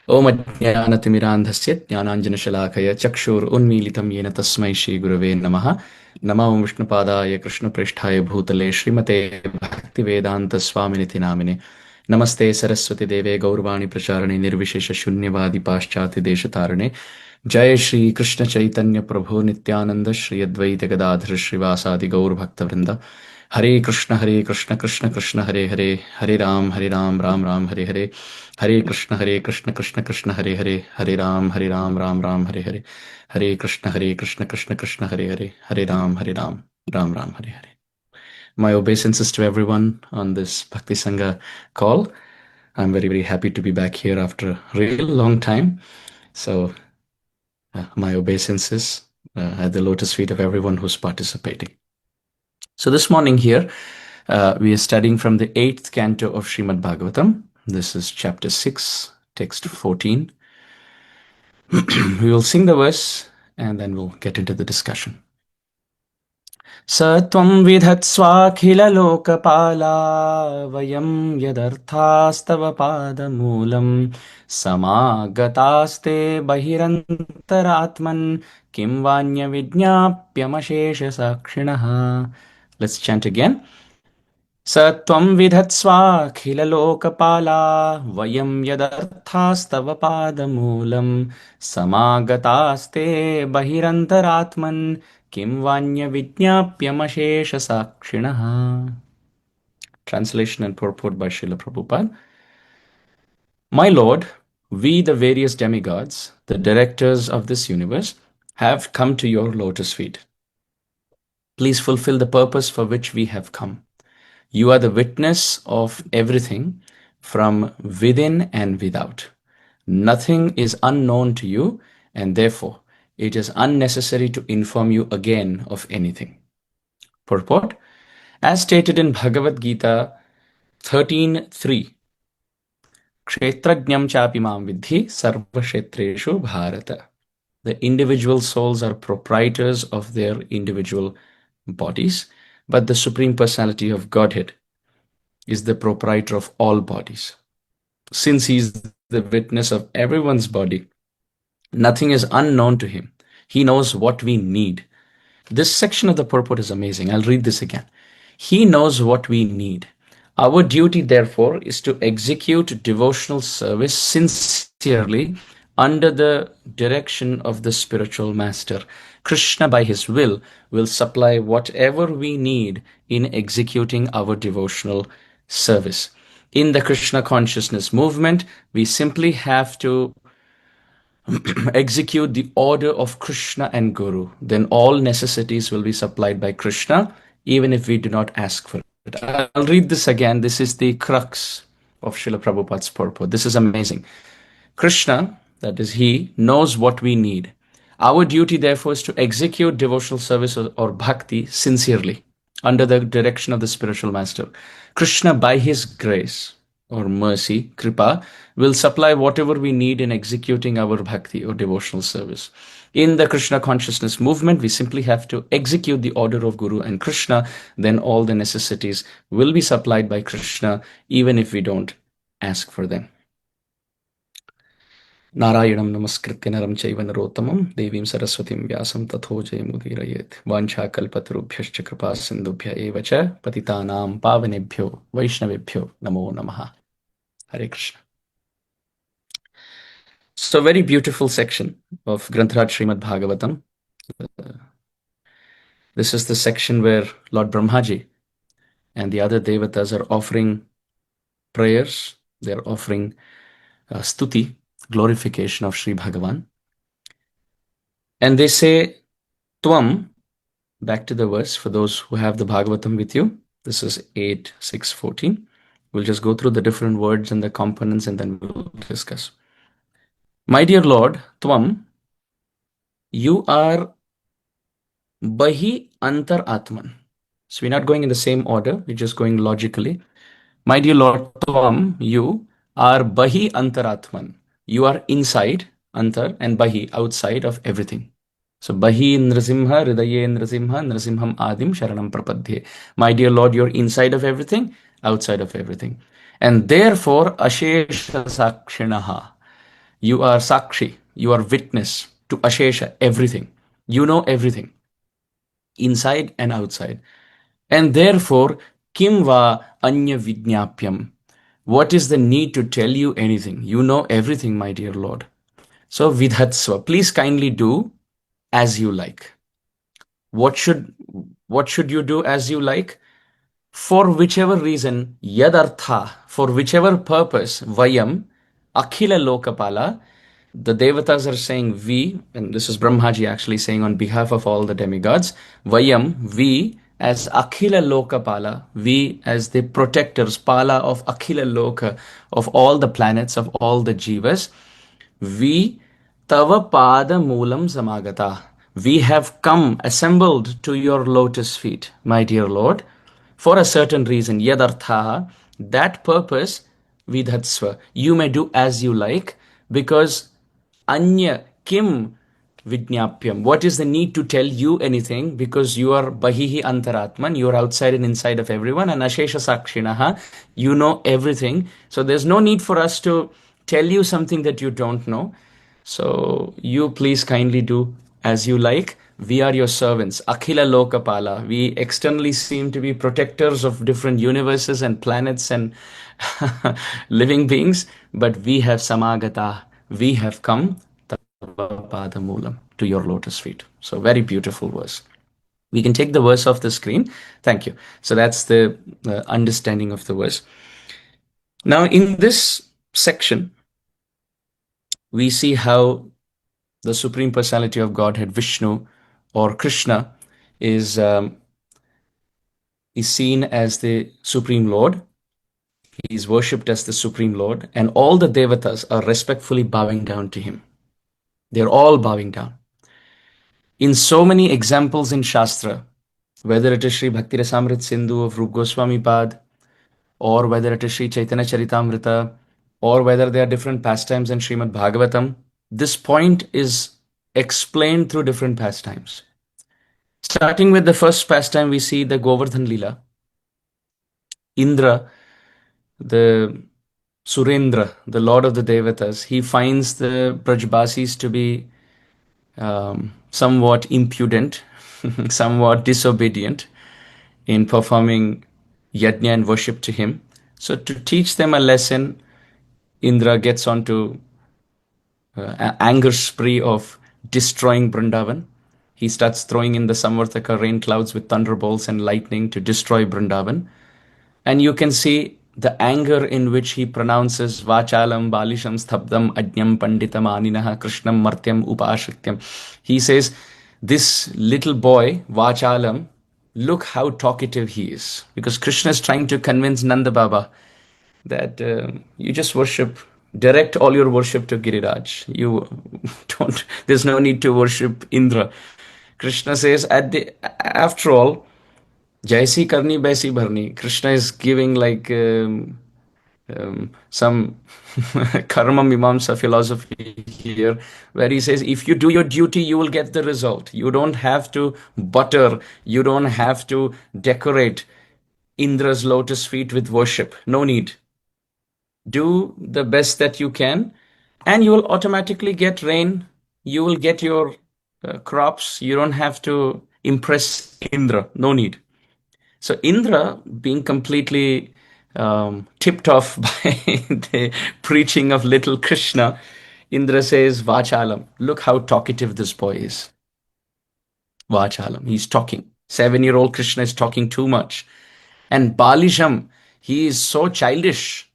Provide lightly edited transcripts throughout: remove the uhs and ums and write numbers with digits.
Om Ajnanatimidandhasya Jnananjanashalakaya Chakshur Unmilitam Yena Tasmai Shri Gurave Namaha. Namo Vishnupadaya Krishna Pristhaya Bhutale Srimate Bhakti Vedanta Swaminiti Namine. Namaste Saraswati Deve Gaurvani Pracharane Nirvishesha Shunyavadi Paschati Deshatarane. Jai Shri Krishna Chaitanya Prabhu Nityananda Shri Advaita Gadadhara Srivasadi Gaur Bhakta Vrinda. Hare Krishna Krishna Krishna Hare Hare Hare Ram Ram Hare Hare Hare Krishna Krishna Krishna Hare Hare Hare Ram Ram Hare Hare Hare Krishna Krishna Krishna Hare Hare Hare Ram Ram Hare Hare. My obeisances to everyone on this Bhakti Sanga call. I'm very happy to be back here after a real long time. So my obeisances at the lotus feet of everyone who's participating. So this morning here, we are studying from the 8th canto of Srimad Bhagavatam. This is chapter 6, text 14. We will sing the verse and then we'll get into the discussion. Satvam vidhatsvakhila lokapala vayam yadarthastava padamulam samagataste bahirantaratman kim vanya vijñapyamashesha sakshinaha. Let's chant again. Satvam vidhatsvakhila lokapala vayam yadarthastava padamulam samagataste bahirantaratman kim vanya vijñapyamashesha sakshinaha. Translation and purport by Srila Prabhupada. My Lord, we the various demigods, the directors of this universe, have come to your lotus feet. Please fulfill the purpose for which we have come. You are the witness of everything from within and without. Nothing is unknown to you, and therefore it is unnecessary to inform you again of anything. Purport. As stated in Bhagavad Gita 13.3, Kshetrajñam chapi mam vidhi sarva kshetreshu bharata. The individual souls are proprietors of their individual bodies, but the Supreme Personality of Godhead is the proprietor of all bodies. Since he is the witness of everyone's body, nothing is unknown to him. He knows what we need. This section of the purport is amazing. I'll read this again. He knows what we need. Our duty, therefore, is to execute devotional service sincerely under the direction of the spiritual master. Krishna, by his will supply whatever we need in executing our devotional service. In the Krishna consciousness movement, we simply have to execute the order of Krishna and Guru. Then all necessities will be supplied by Krishna, even if we do not ask for it. I'll read this again. This is the crux of Srila Prabhupada's purport. This is amazing. Krishna, that is he, knows what we need. Our duty, therefore, is to execute devotional service or bhakti sincerely under the direction of the spiritual master. Krishna, by his grace or mercy, kripa, will supply whatever we need in executing our bhakti or devotional service. In the Krishna consciousness movement, we simply have to execute the order of Guru and Krishna. Then all the necessities will be supplied by Krishna, even if we don't ask for them. Narayanam namaskritya naram chaiva narottamam devim saraswatim vyasam tatho jayamudhirayet vancha kalpatarubhyascha kripa sindhubhya evacha patitanam pavanebhyo vaishnavebhyo namo namaha. Hare Krishna. So very beautiful section of Grantharaj Srimad Bhagavatam. This is the section where Lord Brahmaji and the other devatas are offering prayers. They're offering stuti, glorification of Sri Bhagavan. And they say, Tvam, back to the verse for those who have the Bhagavatam with you. This is 8.6.14. We'll just go through the different words and the components and then we'll discuss. My dear Lord, Tvam, you are Bahi Antar Atman. So we're not going in the same order, we're just going logically. My dear Lord, Tvam, you are Bahi Antar Atman. You are inside, Antar, and Bahi, outside of everything. So Bahi Nrasimha, Hridaye Nrasimha, Nrasimham Adim Sharanam Prapadhye. My dear Lord, you're inside of everything, outside of everything. And therefore, Ashesha Sakshinaha. You are Sakshi. You are witness to Ashesha, everything. You know everything, inside and outside. And therefore, kim va anya vidnyapyam. What is the need to tell you anything? You know everything, my dear Lord. So vidhatsva, please kindly do as you like. What should you do as you like? For whichever reason, yadartha, for whichever purpose, vayam, akhila lokapala, the devatas are saying we, and this is Brahmaji actually saying on behalf of all the demigods, vayam, we as akhila lokapala, we as the protectors, pala of akhila loka, of all the planets, of all the jivas, we tava pada moolam samagata. We have come assembled to your lotus feet, my dear Lord, for a certain reason, yadartha, that purpose, vidhatsva, you may do as you like, because anya kim vidnyapyam, what is the need to tell you anything, because you are bahihi antaratman, you are outside and inside of everyone, and ashesha sakshinaha, you know everything, so there's no need for us to tell you something that you don't know. So you please kindly do as you like. We are your servants. Akhila Lokapala. We externally seem to be protectors of different universes and planets and living beings, but we have samagata. We have come Padamulam to your lotus feet. So very beautiful verse. We can take the verse off the screen. Thank you. So that's the understanding of the verse. Now in this section, we see how the Supreme Personality of Godhead, Vishnu or Krishna, is seen as the Supreme Lord. He is worshipped as the Supreme Lord, and all the devatas are respectfully bowing down to him. They're all bowing down. In so many examples in Shastra, whether it is Sri Bhakti Rasamrit Sindhu of Rup Goswami Pad, or whether it is Sri Chaitanya Charitamrita, or whether there are different pastimes in Srimad Bhagavatam, this point is explained through different pastimes. Starting with the first pastime, we see the Govardhan Leela. Indra, the Surendra, the lord of the Devatas, he finds the Brajbasis to be somewhat impudent, somewhat disobedient in performing yajna and worship to him. So to teach them a lesson, Indra gets on to an anger spree of destroying Vrindavan. He starts throwing in the Samvartaka rain clouds with thunderbolts and lightning to destroy Vrindavan. And you can see the anger in which he pronounces Vachalam, Balisham, Sthabdam, Ajñam, Panditam, Aninaha, Krishnam, Martyam, Upashrityam. He says, this little boy, Vachalam, look how talkative he is. Because Krishna is trying to convince Nanda Baba that you just worship, direct all your worship to Giriraj. You don't, there's no need to worship Indra. Krishna says, after all, Jaisi karni baisi bharni. Krishna is giving like some karma mimamsa philosophy here, where he says, if you do your duty, you will get the result. You don't have to butter, you don't have to decorate Indra's lotus feet with worship. No need. Do the best that you can, and you will automatically get rain. You will get your crops. You don't have to impress Indra. No need. So Indra, being completely tipped off by the preaching of little Krishna, Indra says, Vachalam, look how talkative this boy is. Vachalam, he's talking. 7-year-old Krishna is talking too much. And Balisham, he is so childish.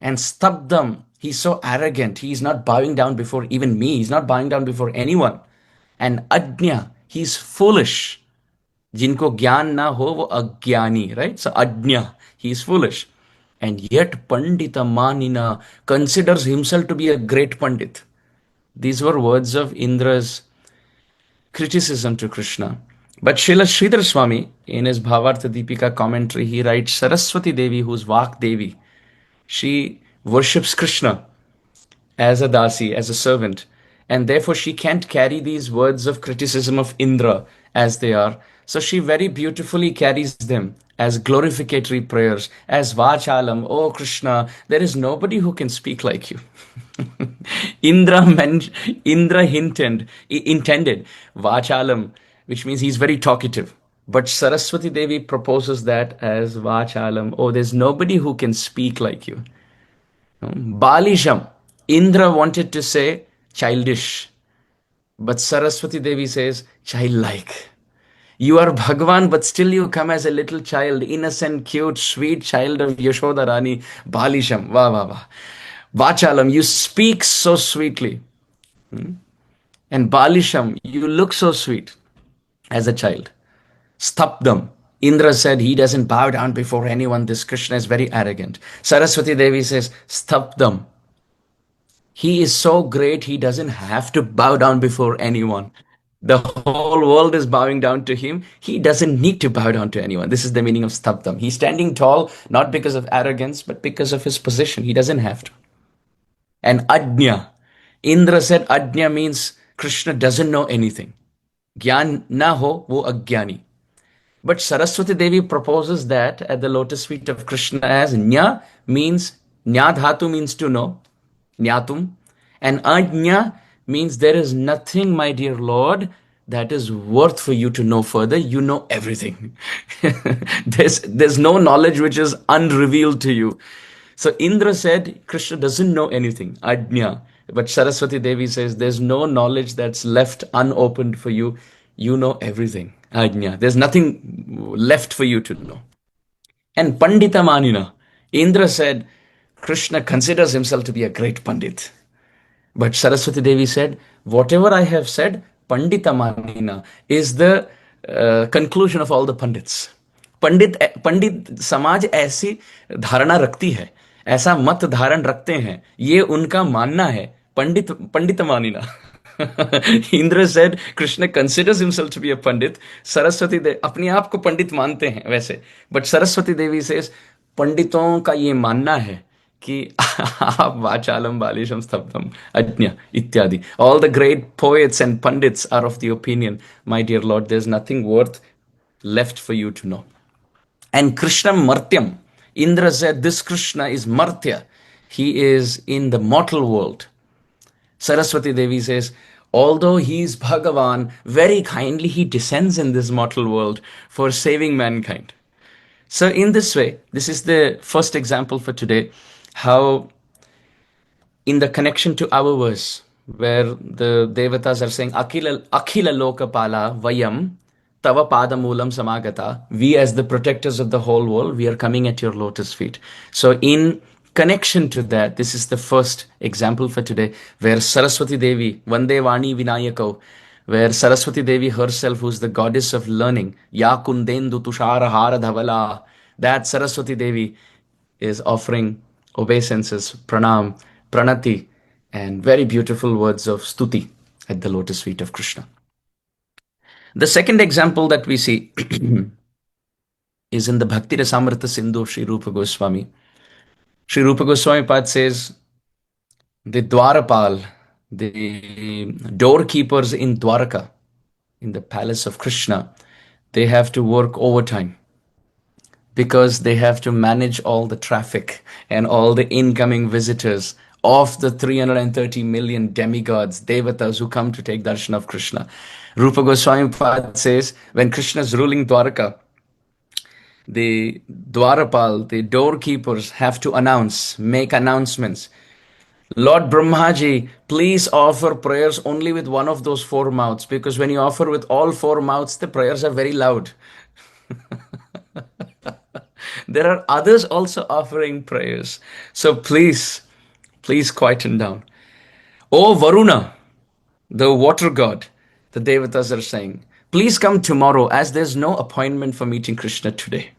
And Stabdam, he's so arrogant. He's not bowing down before even me. He's not bowing down before anyone. And Ajna, he's foolish. Jinko gyan na ho, wo agyani, right? So Ajna, he is foolish. And yet Pandita Manina considers himself to be a great Pandit. These were words of Indra's criticism to Krishna. But Srila Sridhar Swami, in his Bhavartha Deepika commentary, he writes, Saraswati Devi, who's Vak Devi, she worships Krishna as a dasi, as a servant. And therefore she can't carry these words of criticism of Indra as they are. So she very beautifully carries them as glorificatory prayers, as Vachalam, oh Krishna, there is nobody who can speak like you. Indra, Indra intended Vachalam, which means he's very talkative. But Saraswati Devi proposes that as Vachalam, oh, there's nobody who can speak like you. Balisham, Indra wanted to say childish, but Saraswati Devi says childlike. You are Bhagwan, but still you come as a little child, innocent, cute, sweet child of Yashoda Rani. Balisham, wah, wah, wah. Vachalam, you speak so sweetly. And Balisham, you look so sweet as a child. Stapdam. Indra said he doesn't bow down before anyone. This Krishna is very arrogant. Saraswati Devi says, Stapdam. He is so great, he doesn't have to bow down before anyone. The whole world is bowing down to him. He doesn't need to bow down to anyone. This is the meaning of Stapdam. He's standing tall, not because of arrogance, but because of his position. He doesn't have to. And Ajna. Indra said Ajna means Krishna doesn't know anything. Gyan na ho, wo agyani. But Saraswati Devi proposes that at the lotus feet of Krishna as Nya means, Nya dhatu means to know, Nyatum. And Ajna means there is nothing, my dear Lord, that is worth for you to know further. You know everything. there's no knowledge which is unrevealed to you. So Indra said Krishna doesn't know anything, Ajna. But Saraswati Devi says there's no knowledge that's left unopened for you. You know everything, Ajna. There's nothing left for you to know. And Pandita Manina, Indra said Krishna considers himself to be a great Pandit. But Saraswati Devi said, whatever I have said, Pandita Manina is the conclusion of all the Pandits. पंडित समाज ऐसी धारणा रखती है, ऐसा मत धारण रखते हैं, ये उनका मानना है. पंडित मानिना. Indra said Krishna considers himself to be a pandit. Saraswati Devi अपने आप को पंडित मानते हैं वैसे, but Saraswati Devi says पंडितों का ये मानना है कि आप वाचालम बालिशम स्तब्धम अज्ञा इत्यादि. All the great poets and pandits are of the opinion, my dear Lord, there's nothing worth left for you to know. And Krishna Martyam, Indra said this Krishna is Martya. He is in the mortal world. Saraswati Devi says, although he is Bhagavan, very kindly he descends in this mortal world for saving mankind. So in this way, this is the first example for today, how in the connection to our verse, where the Devatas are saying, Akhila Lokapala Vayam Tava Padamulam Samagata, we as the protectors of the whole world, we are coming at your lotus feet. So in connection to that, this is the first example for today, where Saraswati Devi, Vande Vani Vinayako, where Saraswati Devi herself, who's the goddess of learning, Ya Kundendu Tushara Hara Dhavala, that Saraswati Devi is offering obeisances, pranam, pranati, and very beautiful words of stuti at the lotus feet of Krishna. The second example that we see is in the Bhakti Rasamrita Sindhu of Sri Rupa Goswami. Sri Rupa Goswami Pad says, the Dwarapal, the doorkeepers in Dwarka, in the palace of Krishna, they have to work overtime because they have to manage all the traffic and all the incoming visitors of the 330 million demigods, devatas who come to take darshan of Krishna. Rupa Goswami Pad says, when Krishna is ruling Dwarka, the Dwarapal, the doorkeepers, have to make announcements. Lord Brahmaji, please offer prayers only with one of those four mouths, because when you offer with all four mouths, the prayers are very loud. There are others also offering prayers. So please quieten down. Oh Varuna, the water god, the Devatas are saying, please come tomorrow as there's no appointment for meeting Krishna today.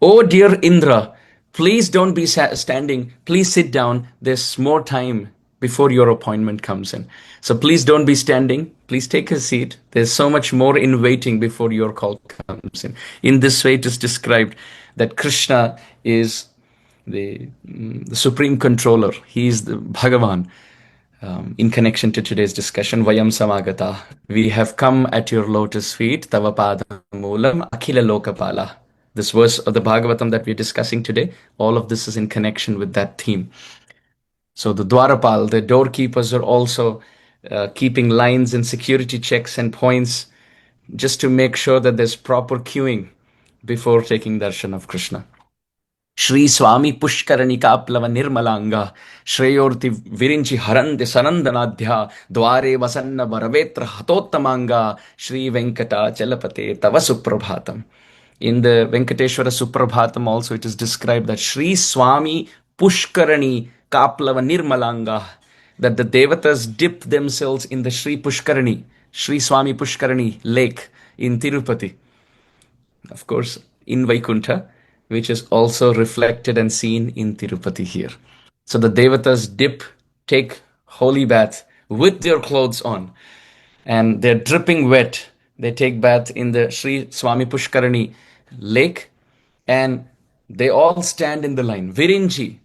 Oh dear Indra, please don't be standing. Please sit down. There's more time before your appointment comes in. So please don't be standing. Please take a seat. There's so much more in waiting before your call comes in. In this way, it is described that Krishna is the supreme controller. He is the Bhagavan. in connection to today's discussion, Vayam Samagata. We have come at your lotus feet, Tava Padam Moolam Akhila Lokapala. This verse of the Bhagavatam that we're discussing today, all of this is in connection with that theme. So the Dwarapal, the doorkeepers, are also keeping lines and security checks and points just to make sure that there's proper queuing before taking darshan of Krishna. Shri Swami Pushkaranika Plava Nirmalanga Shreyorti Virinchi Harande Sanandanadhya Dware Vasanna Varavetra Hatottamanga Shri Venkata Chalapate Tava Suprabhatam. In the Venkateshwara Suprabhatam also it is described that Shri Swami Pushkarani Kaplava Nirmalanga, that the devatas dip themselves in the Shri Pushkarani, Shri Swami Pushkarani lake in Tirupati. Of course, in Vaikuntha, which is also reflected and seen in Tirupati here. So the devatas take holy bath with their clothes on, and they're dripping wet. They take bath in the Sri Swami Pushkarani lake, and they all stand in the line. Virinchi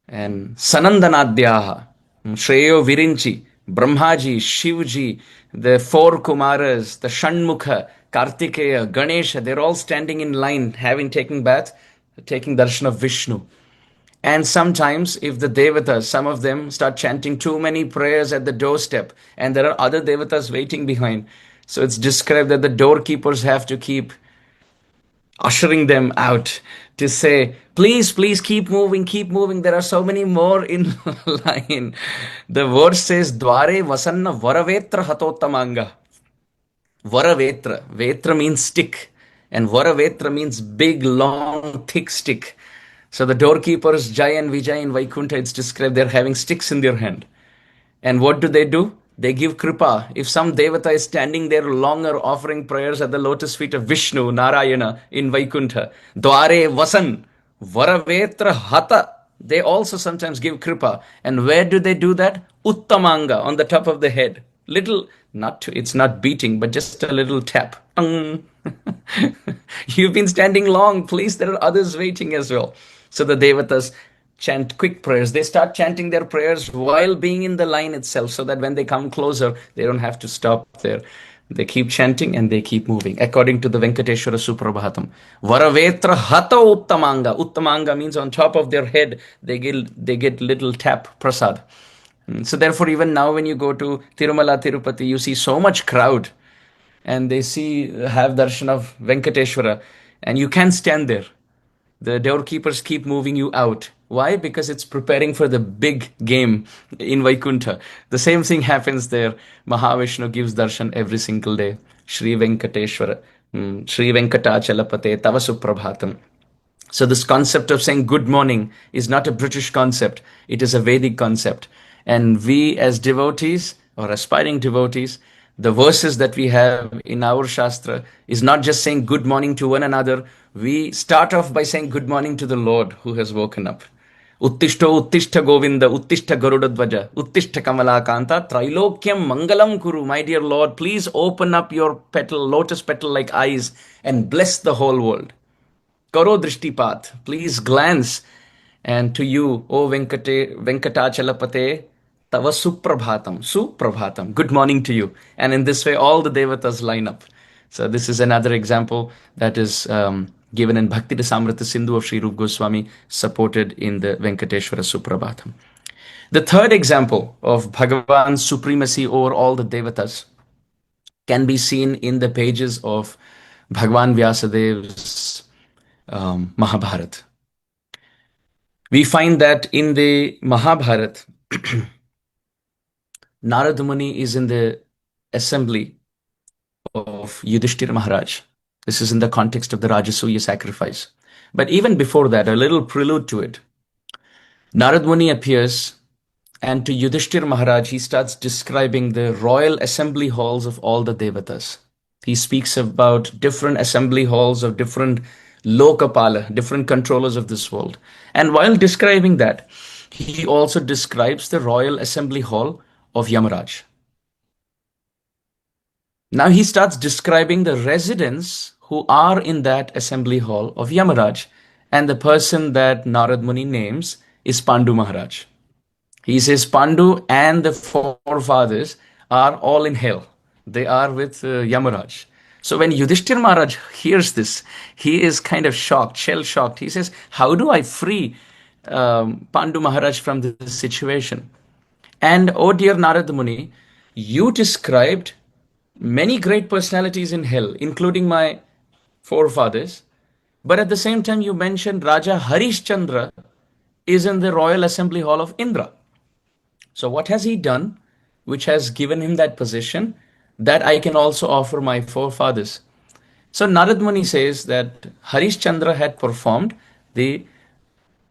and Sanandanadhyaha, Shreyo Virinchi, Brahmaji, Shivji, the four Kumaras, the Shanmukha, Kartikeya, Ganesha, they're all standing in line, having taken bath, taking darshan of Vishnu. And sometimes, if the devatas, some of them start chanting too many prayers at the doorstep, and there are other devatas waiting behind. So it's described that the doorkeepers have to keep ushering them out to say, please, please keep moving, keep moving. There are so many more in line. The verse says, Dware Vasanna Varavetra Hatottamanga. Varavetra. Vetra means stick. And Varavetra means big, long, thick stick. So the doorkeepers, Jai and Vijay in Vaikuntha, it's described they're having sticks in their hand. And what do? They give kripa. If some devata is standing there longer offering prayers at the lotus feet of Vishnu, Narayana in Vaikuntha, Dware Vasan, Varavetra Hata, they also sometimes give kripa. And where do they do that? Uttamanga, on the top of the head. It's not beating, but just a little tap. You've been standing long, please, there are others waiting as well. So the devatas chant quick prayers. They start chanting their prayers while being in the line itself, so that when they come closer, they don't have to stop there. They keep chanting and they keep moving. According to the Venkateshwara Suprabhatam, Varavetra Hata Uttamanga. Uttamanga means on top of their head, they get little tap prasad. So therefore, even now when you go to Tirumala, Tirupati, you see so much crowd, and they have darshan of Venkateshwara, and you can't stand there. The doorkeepers keep moving you out. Why? Because it's preparing for the big game in Vaikuntha. The same thing happens there. Mahavishnu gives darshan every single day. Shri Venkateshwara, Shri Venkatachalapate, Tava Suprabhatam. So this concept of saying good morning is not a British concept. It is a Vedic concept. And we as devotees or aspiring devotees, the verses that we have in our Shastra is not just saying good morning to one another. We start off by saying good morning to the Lord who has woken up. Uttishto Uttishta Govinda, Uttishta Garudadvaja, Uttishta Kamalakanta, Trilokyam Mangalam Kuru. My dear Lord, please open up your lotus petal like eyes and bless the whole world. Karo Drishtipat, please glance. And to you, O Venkatachalapate, Tava Suprabhatam, good morning to you. And in this way, all the devatas line up. So this is another example that is given in Bhakti Rasamrita Sindhu of Sri Rupa Goswami, supported in the Venkateshwara Suprabhatam. The third example of Bhagavan's supremacy over all the devatas can be seen in the pages of Bhagavan Vyasadev's Mahabharata. We find that in the Mahabharata, Narada Muni is in the assembly of Yudhishthira Maharaj. This is in the context of the Rajasuya sacrifice. But even before that, a little prelude to it, Narada Muni appears, and to Yudhishthira Maharaj, he starts describing the royal assembly halls of all the devatas. He speaks about different assembly halls of different Lokapala, different controllers of this world. And while describing that, he also describes the royal assembly hall of Yamaraj. Now he starts describing the residents who are in that assembly hall of Yamaraj. And the person that Narad Muni names is Pandu Maharaj. He says Pandu and the forefathers are all in hell. They are with Yamaraj. So when Yudhishthir Maharaj hears this, he is kind of shocked, shell shocked. He says, how do I free Pandu Maharaj from this situation? And oh dear Narada Muni, you described many great personalities in hell, including my forefathers. But at the same time, you mentioned Raja Harishchandra is in the royal assembly hall of Indra. So what has he done which has given him that position that I can also offer my forefathers? So Narad Muni says that Harishchandra had performed the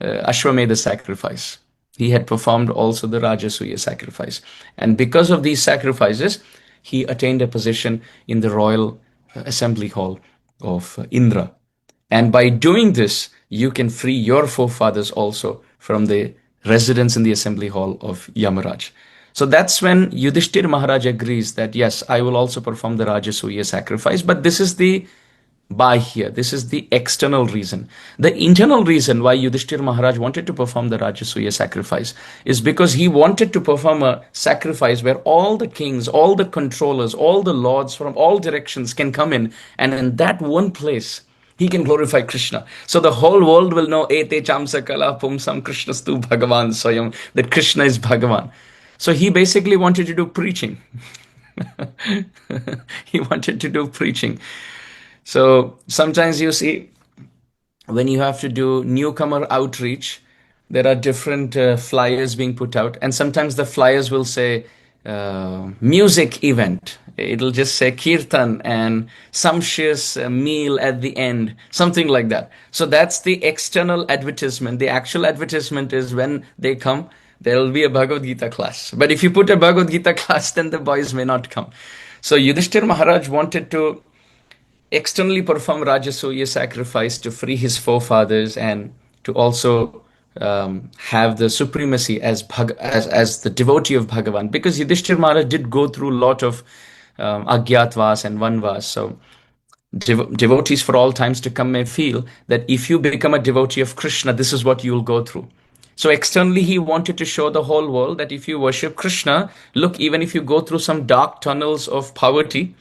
Ashwamedha sacrifice. He had performed also the Rajasuya sacrifice. And because of these sacrifices, he attained a position in the royal assembly hall of Indra. And by doing this, you can free your forefathers also from the residence in the assembly hall of Yamaraj. So that's when Yudhishthir Maharaj agrees that, yes, I will also perform the Rajasuya sacrifice, but this is the Bahya. This is the external reason. The internal reason why Yudhishthir Maharaj wanted to perform the Rajasuya sacrifice is because he wanted to perform a sacrifice where all the kings, all the controllers, all the lords from all directions can come in, and in that one place, he can glorify Krishna. So the whole world will know Ete Chamsakala Pumsam Krishnastu Bhagavan Swayam, that Krishna is Bhagavan. So he basically wanted to do preaching. He wanted to do preaching. So sometimes you see, when you have to do newcomer outreach, there are different flyers being put out. And sometimes the flyers will say music event. It'll just say kirtan and sumptuous meal at the end, something like that. So that's the external advertisement. The actual advertisement is when they come, there will be a Bhagavad Gita class. But if you put a Bhagavad Gita class, then the boys may not come. So Yudhishthir Maharaj wanted to externally perform Rajasuya sacrifice to free his forefathers and to also have the supremacy as the devotee of Bhagavan. Because Yudhishthir Maharaj did go through a lot of Agyatvas and Vanvas. So devotees for all times to come may feel that if you become a devotee of Krishna, this is what you will go through. So externally, he wanted to show the whole world that if you worship Krishna, look, even if you go through some dark tunnels of poverty,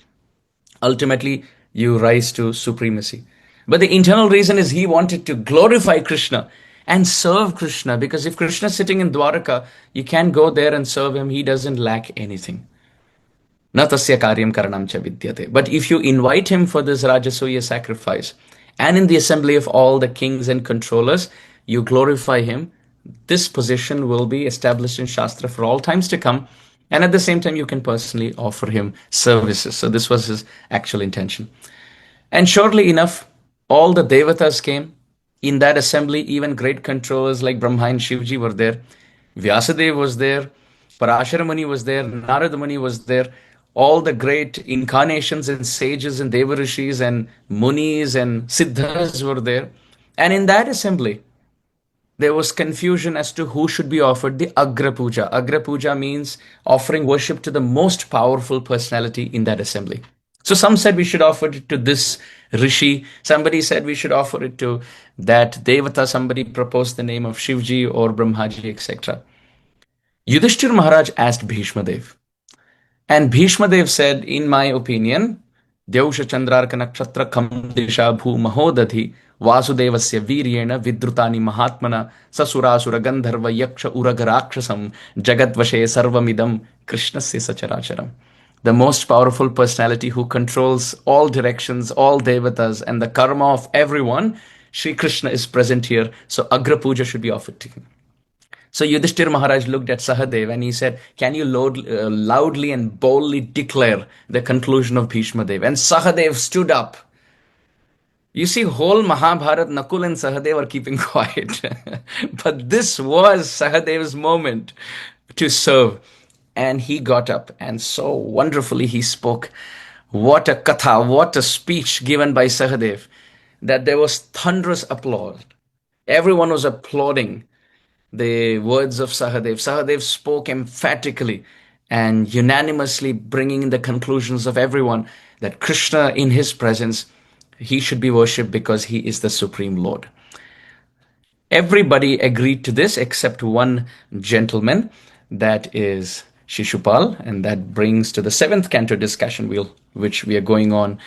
ultimately you rise to supremacy. But the internal reason is he wanted to glorify Krishna and serve Krishna. Because if Krishna is sitting in Dwarka, you can't go there and serve him. He doesn't lack anything. Na tasya karyam karanam cha vidyate. But if you invite him for this Rajasuya sacrifice, and in the assembly of all the kings and controllers, you glorify him, this position will be established in Shastra for all times to come. And at the same time, you can personally offer him services. So this was his actual intention. And shortly enough, all the Devatas came. In that assembly, even great controllers like Brahma and Shivji were there. Vyasadeva was there. Parashara Muni was there. Narada Muni was there. All the great incarnations and sages and Devarishis and Munis and Siddhas were there. And in that assembly, there was confusion as to who should be offered the Agra Puja. Agra Puja means offering worship to the most powerful personality in that assembly. So some said we should offer it to this Rishi. Somebody said we should offer it to that Devata. Somebody proposed the name of Shivji or Brahmaji, etc. Yudhishthir Maharaj asked Bhishma Dev. And Bhishma Dev said, in my opinion, Deusha Chandrarka Nakshatra Kam Disha Bhu Mahodadhi Vasudevasya Viryena Vidrutani Mahatmana Sasurasura Gandharva Yaksha Uragarakshasam Jagatvashe Sarvamidam Krishnasya Sacharacharam. The most powerful personality who controls all directions, all devatas, and the karma of everyone, Sri Krishna is present here. So Agra Puja should be offered to him. So Yudhishthir Maharaj looked at Sahadev and he said, can you loudly and boldly declare the conclusion of Bhishma Dev? And Sahadev stood up. You see, whole Mahabharat, Nakul and Sahadev are keeping quiet. But this was Sahadev's moment to serve. And he got up and so wonderfully he spoke. What a katha, what a speech given by Sahadev, that there was thunderous applause. Everyone was applauding the words of Sahadev. Sahadev spoke emphatically and unanimously, bringing in the conclusions of everyone that Krishna in his presence, he should be worshipped because he is the Supreme Lord. Everybody agreed to this except one gentleman, that is Shishupal, and that brings to the seventh canto discussion which we are going on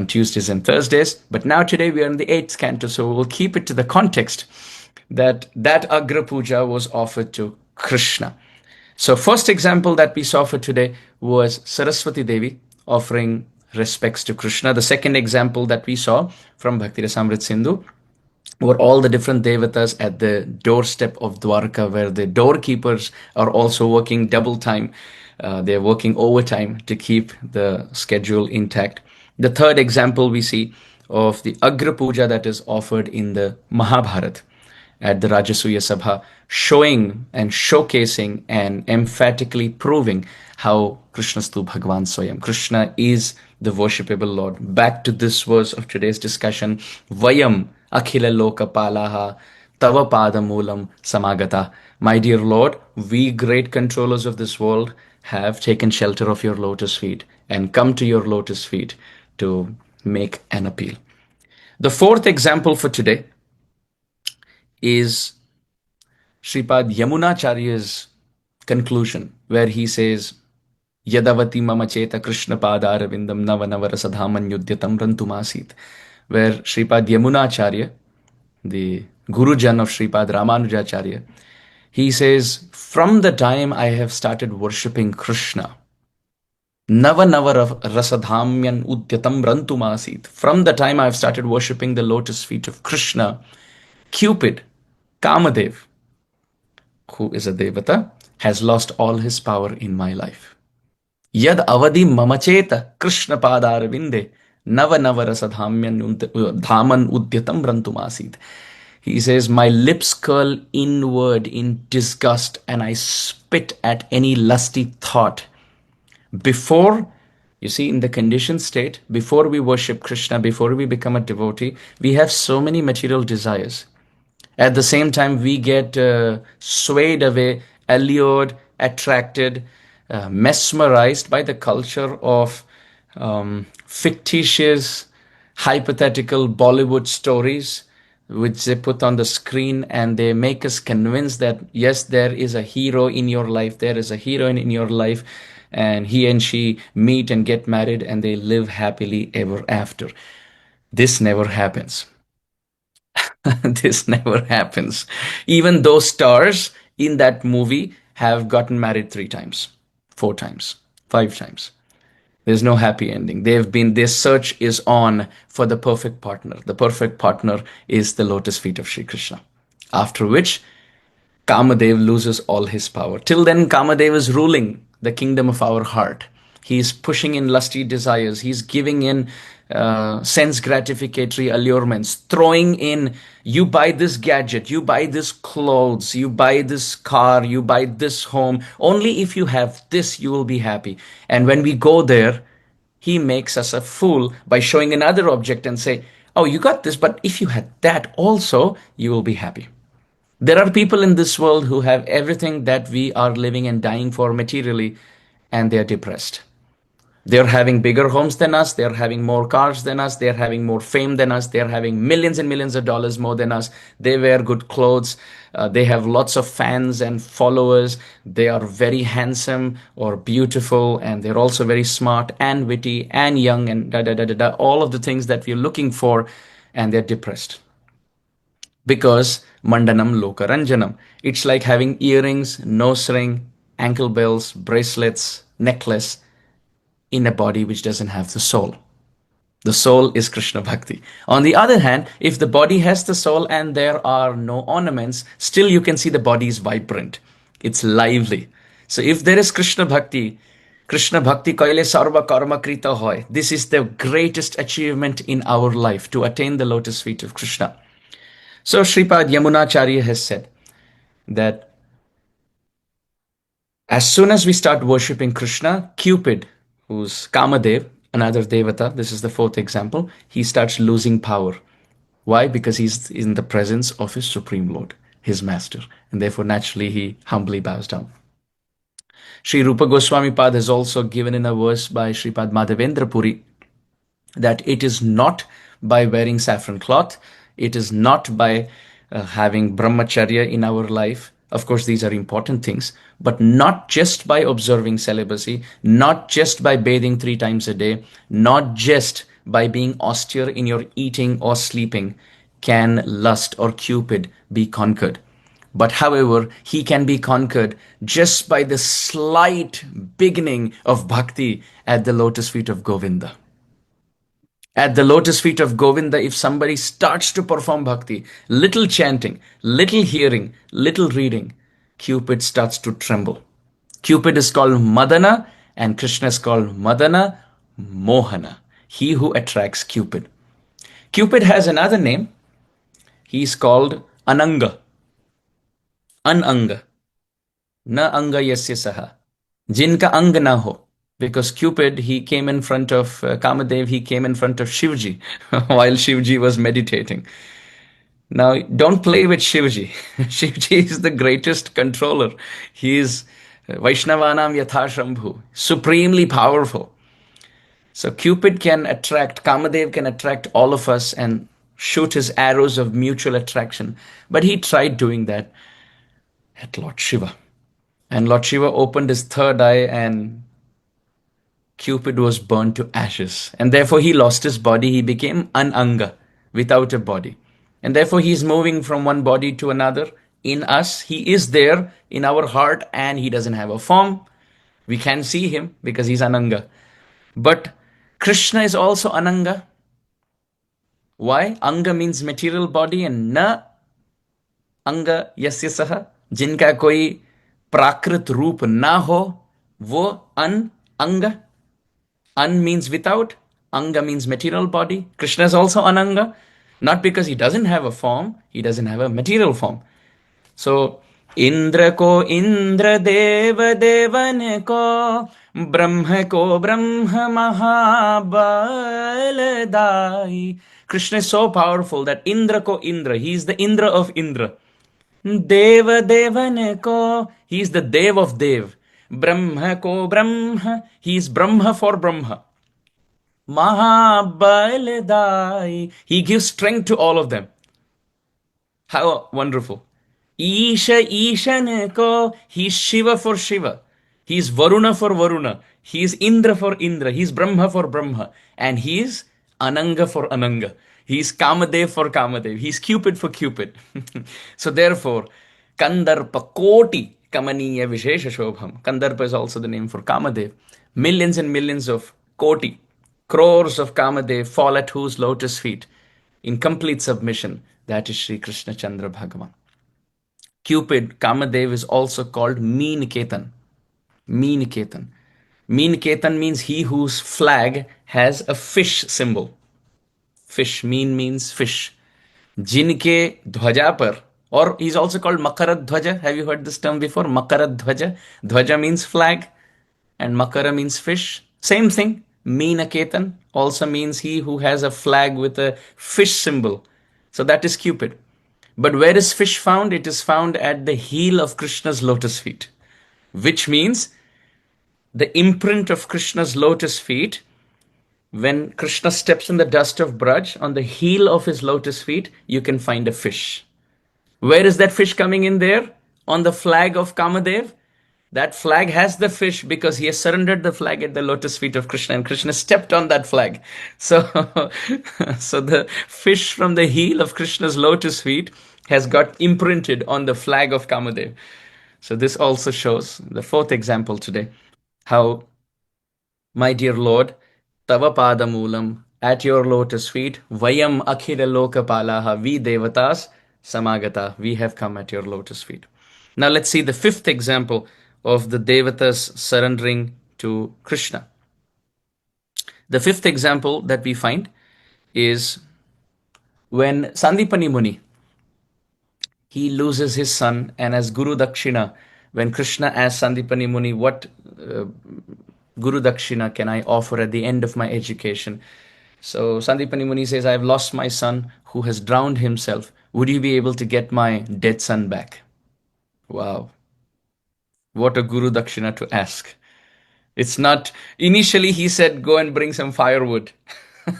Tuesdays and Thursdays. But now today we are in the eighth canto, so we'll keep it to the context that Agra Puja was offered to Krishna. So first example that we saw for today was Saraswati Devi offering respects to Krishna. The second example that we saw from Bhakti Rasamrit Sindhu were all the different devatas at the doorstep of Dwarka, where the doorkeepers are also working double time. They're working overtime to keep the schedule intact. The third example we see of the Agra Puja that is offered in the Mahabharata at the Rajasuya Sabha, showing and showcasing and emphatically proving how Krishnastu Bhagavan Swayam. Krishna is the worshipable Lord. Back to this verse of today's discussion, Vayam Akhila Loka Palaha Tava Padamulam Samagata. My dear Lord, we great controllers of this world have taken shelter of your lotus feet and come to your lotus feet to make an appeal. The fourth example for today is Sripad Yamunacharya's conclusion, where he says, Yadavati mama cheta Krishna padarvindam navanavarasadhaman yudyatam rantumasit, where Sripad Yamunacharya, the Gurujan of Sripad Ramanujacharya, he says, from the time I have started worshipping Krishna, Navanavarasadhamyan udyatam rantumasit, from the time I have started worshipping the lotus feet of Krishna, Cupid, Kamadev, who is a devata, has lost all his power in my life. Yad avadi mamacheta Krishna padarvinde navanavarasadhamyan dhaman udyatam rantumasit. He says, my lips curl inward in disgust and I spit at any lusty thought. Before, you see, in the conditioned state, before we worship Krishna, before we become a devotee, we have so many material desires. At the same time, we get swayed away, allured, attracted, mesmerized by the culture of fictitious, hypothetical Bollywood stories, which they put on the screen, and they make us convinced that, yes, there is a hero in your life, there is a heroine in your life, and he and she meet and get married, and they live happily ever after. This never happens. This never happens. Even those stars in that movie have gotten married 3 times, 4 times, 5 times. There's no happy ending. Their search is on for the perfect partner. The perfect partner is the lotus feet of Sri Krishna. After which, Kamadev loses all his power. Till then, Kamadev is ruling the kingdom of our heart. He's pushing in lusty desires. He's giving in sense gratificatory allurements, throwing in, you buy this gadget, you buy this clothes, you buy this car, you buy this home. Only if you have this, you will be happy. And when we go there, he makes us a fool by showing another object and say, oh, you got this, but if you had that also, you will be happy. There are people in this world who have everything that we are living and dying for materially, and they are depressed. They're having bigger homes than us. They're having more cars than us. They're having more fame than us. They're having millions and millions of dollars more than us. They wear good clothes. They have lots of fans and followers. They are very handsome or beautiful. And they're also very smart and witty and young and da-da-da-da-da. All of the things that we're looking for. And they're depressed. Because mandanam lokaranjanam. It's like having earrings, nose ring, ankle bells, bracelets, necklace, in a body which doesn't have the soul. The soul is Krishna Bhakti. On the other hand, if the body has the soul and there are no ornaments, still you can see the body is vibrant. It's lively. So if there is Krishna Bhakti kaile sarva karma krita hoy. This is the greatest achievement in our life, to attain the lotus feet of Krishna. So Sripad Yamunacharya has said that as soon as we start worshipping Krishna, Cupid, who's Kamadev, another devata, this is the 4th example, he starts losing power. Why? Because he's in the presence of his Supreme Lord, his master, and therefore naturally he humbly bows down. Sri Rupa Goswami Pad has also given in a verse by Sripad Madhavendra Puri that it is not by wearing saffron cloth, it is not by having brahmacharya in our life. Of course, these are important things, but not just by observing celibacy, not just by bathing 3 times a day, not just by being austere in your eating or sleeping can lust or Cupid be conquered. But however, he can be conquered just by the slight beginning of bhakti at the lotus feet of Govinda. At the lotus feet of Govinda, if somebody starts to perform bhakti, little chanting, little hearing, little reading, Cupid starts to tremble. Cupid is called Madana and Krishna is called Madana Mohana, he who attracts Cupid. Cupid has another name. He is called Ananga. Ananga. Na anga yasya saha. Jinka ang na ho. Because Cupid, he came in front of Kamadev, he came in front of Shivji while Shivji was meditating. Now, don't play with Shivji. Shivji is the greatest controller. He is Vaishnavanam Yatha Shambhu, supremely powerful. So Cupid can attract, Kamadev can attract all of us and shoot his arrows of mutual attraction. But he tried doing that at Lord Shiva. And Lord Shiva opened his third eye and Cupid was burned to ashes. And therefore he lost his body. He became Ananga, without a body. And therefore he is moving from one body to another. In us, he is there in our heart and he doesn't have a form. We can't see him because he's Ananga. But Krishna is also Ananga. Why? Anga means material body and na anga yasya saha. Jinka koi prakrit roop na ho, wo anga. An means without, anga means material body. Krishna is also ananga, not because he doesn't have a form, he doesn't have a material form. So, Indra ko Indra deva devan ko, Brahma ko Brahma mahabaladai. Krishna is so powerful that Indra ko Indra, he is the Indra of Indra. Deva devan ko, he is the Dev of Dev. Brahma ko Brahma, he is Brahma for Brahma. Mahabaladai, he gives strength to all of them. How wonderful. Isha Ishan ko, he is Shiva for Shiva. He is Varuna for Varuna. He is Indra for Indra. He is Brahma for Brahma. And he is Ananga for Ananga. He is Kamadev for Kamadev. He is Cupid for Cupid. So therefore, Kandarpa Koti Kamaniya Vishesha Shobham. Kandarpa is also the name for Kamadev. Millions and millions of Koti, crores of Kamadev fall at whose lotus feet in complete submission. That is Sri Krishna Chandra Bhagavan. Cupid, Kamadev, is also called Meeniketan. Meeniketan. Meeniketan means he whose flag has a fish symbol. Fish, meen means fish. Jinke dhwaja par, or he's also called Makarad Dhwaja. Have you heard this term before? Makarad Dhwaja. Dhwaja means flag and Makara means fish. Same thing. Meeniketan also means he who has a flag with a fish symbol. So that is Cupid. But where is fish found? It is found at the heel of Krishna's lotus feet, which means the imprint of Krishna's lotus feet. When Krishna steps in the dust of Braj, on the heel of his lotus feet, you can find a fish. Where is that fish coming in there? On the flag of Kamadev. That flag has the fish because he has surrendered the flag at the lotus feet of Krishna and Krishna stepped on that flag. So, so the fish from the heel of Krishna's lotus feet has got imprinted on the flag of Kamadev. So this also shows the fourth example today, how, my dear Lord, Tava Padamulam, at your lotus feet, Vayam Akhila Lokapalaha, we devatas samagata, we have come at your lotus feet. Now let's see the fifth example of the devatas surrendering to Krishna. The fifth example that we find is when Sandipani Muni, he loses his son, and as Guru Dakshina, when Krishna asked Sandipani Muni, what Guru Dakshina can I offer at the end of my education? So Sandipani Muni says, I have lost my son who has drowned himself. Would you be able to get my dead son back? Wow. What a Guru Dakshina to ask. It's not, initially he said, go and bring some firewood.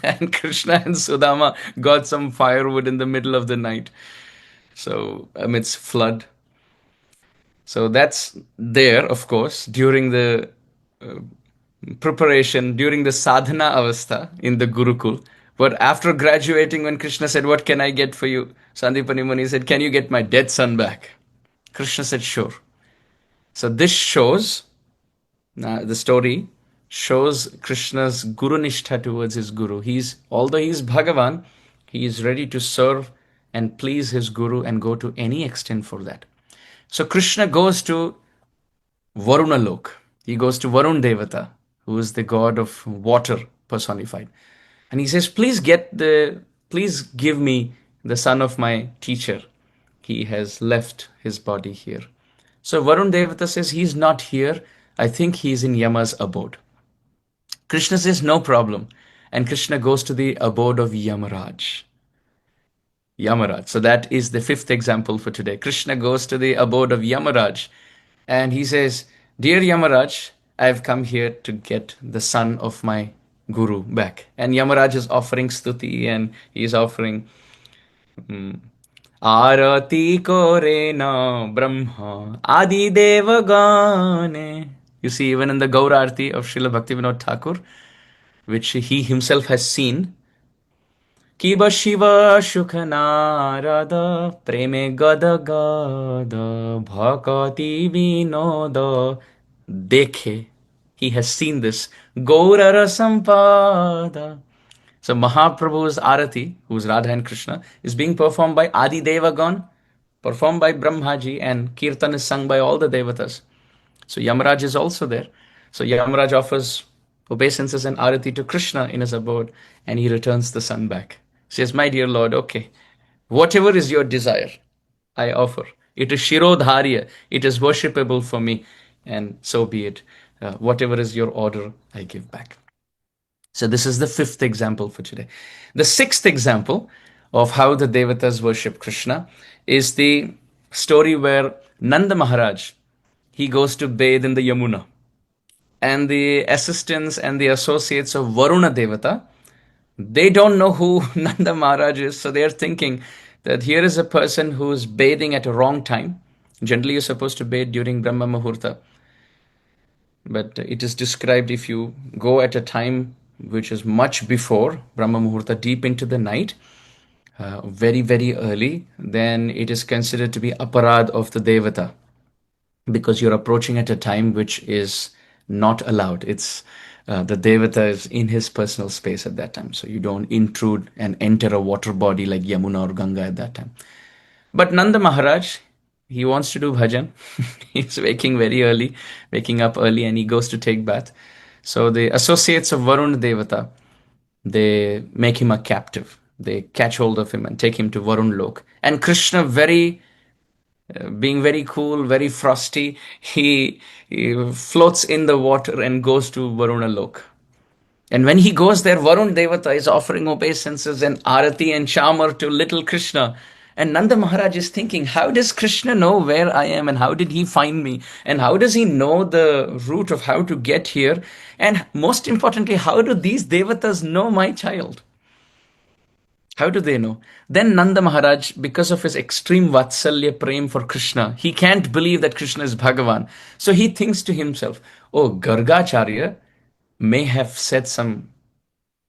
And Krishna and Sudama got some firewood in the middle of the night. So amidst flood. So that's there, of course, during the uh, preparation, during the sadhana avastha in the Gurukul. But after graduating, when Krishna said, "What can I get for you?" Sandipani Muni said, "Can you get my dead son back?" Krishna said, "Sure." So this shows, the story shows Krishna's guru nishtha towards his guru. Although he's Bhagavan, he is ready to serve and please his guru and go to any extent for that. So Krishna goes to Varuna Lok. He goes to Varun Devata, who is the god of water personified. And he says, please give me the son of my teacher. He has left his body here. So Varun Devata says, he's not here. I think he's in Yama's abode. Krishna says, no problem. And Krishna goes to the abode of Yamaraj. Yamaraj. So that is the fifth example for today. Krishna goes to the abode of Yamaraj and he says, "Dear Yamaraj, I have come here to get the son of my guru back." And Yamaraj is offering stuti and he is offering Arati Korena Brahma Adi Devagane. You see, even in the Gaurarti of Srila Bhaktivinoda Thakur, which he himself has seen, Kiba Shiva Shukhanarada Preme Gada Gada Bhakati Vinoda Dekhe. He has seen this. Gaurara Sampada. So Mahaprabhu's Arati, who is Radha and Krishna, is being performed by Adi Devagan, performed by Brahmaji, and Kirtan is sung by all the Devatas. So Yamaraj is also there. So Yamaraj offers obeisances and Arati to Krishna in his abode, and he returns the son back. Says, "My dear Lord, okay, whatever is your desire, I offer. It is Shirodharya, it is worshipable for me, and so be it. Whatever is your order, I give back." So this is the fifth example for today. The sixth example of how the Devatas worship Krishna is the story where Nanda Maharaj, he goes to bathe in the Yamuna. And the assistants and the associates of Varuna Devata, they don't know who Nanda Maharaj is. So they're thinking that here is a person who's bathing at a wrong time. Generally, you're supposed to bathe during Brahma Muhurta. But it is described if you go at a time which is much before Brahma Muhurta, deep into the night, very, very early, then it is considered to be aparad of the Devata, because you're approaching at a time which is not allowed. It's the Devata is in his personal space at that time. So you don't intrude and enter a water body like Yamuna or Ganga at that time. But Nanda Maharaj, he wants to do bhajan. He's waking up early, and he goes to take bath. So the associates of Varuna Devata, they make him a captive. They catch hold of him and take him to Varun Lok. And Krishna, being very cool, very frosty, he floats in the water and goes to Varuna Lok. And when he goes there, Varun Devata is offering obeisances and arati and chamar to little Krishna. And Nanda Maharaj is thinking, how does Krishna know where I am and how did he find me? And how does he know the route of how to get here? And most importantly, how do these Devatas know my child? How do they know? Then Nanda Maharaj, because of his extreme Vatsalya Prem for Krishna, he can't believe that Krishna is Bhagavan. So he thinks to himself, oh, Gargacharya may have said some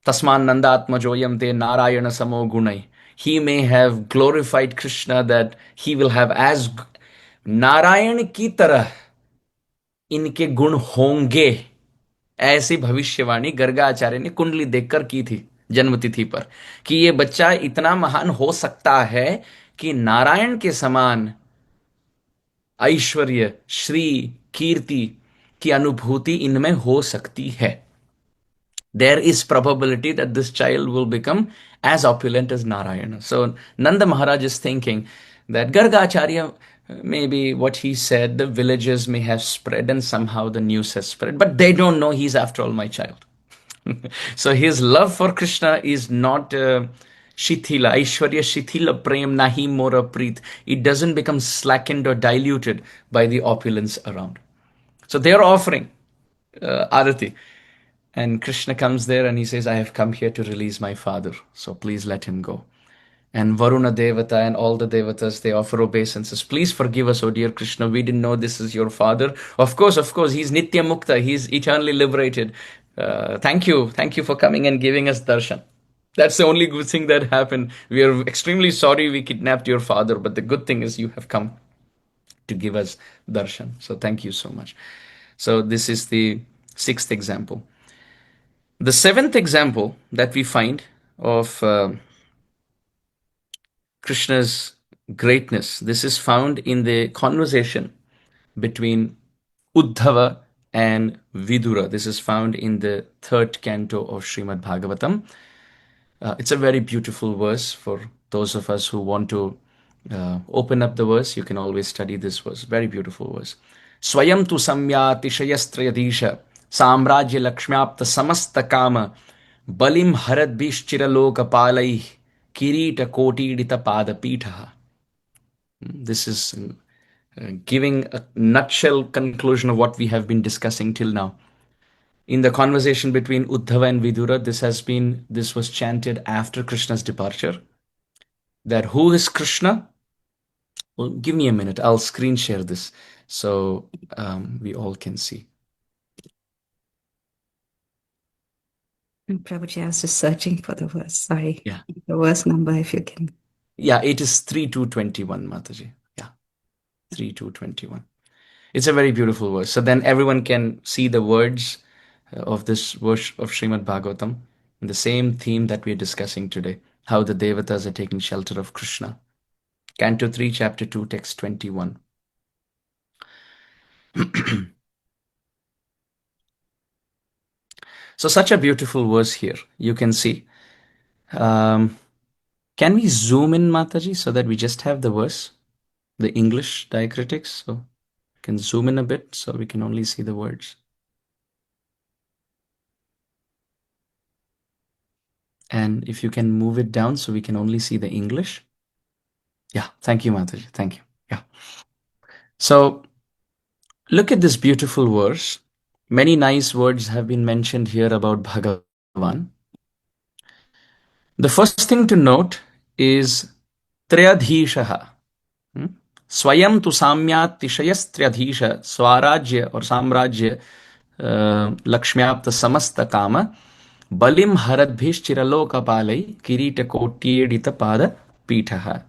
Tasman Nanda Atmajoyam Te Narayana Samo Gunai. He may have glorified Krishna that he will have as Narayan ki tarah इनके गुण होंगे, ऐसी भविष्यवाणी गर्गाचार्य ने कुंडली देखकर की थी जन्मतिथि पर, कि ये बच्चा इतना महान हो सकता है कि नारायण के समान ऐश्वर्य, श्री, कीर्ति की अनुभूति इनमें हो सकती है. There is probability that this child will become as opulent as Narayana. So Nanda Maharaj is thinking that Gargacharya, maybe what he said, the villages may have spread and somehow the news has spread, but they don't know he's after all my child. So his love for Krishna is not Shithila, Aishwarya Shithila Prem Nahi Mora Preet. It doesn't become slackened or diluted by the opulence around. So they are offering Arati. And Krishna comes there and he says, I have come here to release my father, so please let him go. And Varuna Devata and all the Devatas, they offer obeisances. Please forgive us, O dear Krishna. We didn't know this is your father. Of course, he's Nitya Mukta. He's eternally liberated. Thank you. Thank you for coming and giving us darshan. That's the only good thing that happened. We are extremely sorry we kidnapped your father, but the good thing is you have come to give us darshan. So thank you so much. So this is the sixth example. The seventh example that we find of Krishna's greatness, this is found in the conversation between Uddhava and Vidura. This is found in the third canto of Srimad Bhagavatam. It's a very beautiful verse for those of us who want to open up the verse. You can always study this verse. Very beautiful verse. Swayam tu samya tishayasтрayadisha samrajya lakshmyapta samasta kama balim haradbhishchiraloka palai kirita kotidita padapitha. This is giving a nutshell conclusion of what we have been discussing till now. In the conversation between Uddhava and Vidura, this was chanted after Krishna's departure. That who is Krishna? Well, give me a minute. I'll screen share this so we all can see. Prabhuji, I was just searching for the verse. Sorry. Yeah. The verse number, if you can. Yeah, it is 3221, Mataji. Yeah, 3221. It's a very beautiful verse. So then everyone can see the words of this verse of Srimad Bhagavatam, the same theme that we are discussing today, how the Devatas are taking shelter of Krishna. Canto 3, Chapter 2, Text 21. So such a beautiful verse here. You can see. Can we zoom in, Mataji, so that we just have the verse, the English diacritics? So can zoom in a bit so we can only see the words. And if you can move it down so we can only see the English. Yeah, thank you, Mataji. Thank you. Yeah. So look at this beautiful verse. Many nice words have been mentioned here about Bhagavan. The first thing to note is Triyadhishaha. Swayam tu samyat tishayas Triyadhisha Swarajya or Samrajya Lakshmyapta Samasta Kama Balim Haradbhish Chiraloka Palai Kirita Kotyedita Pada Pitaha.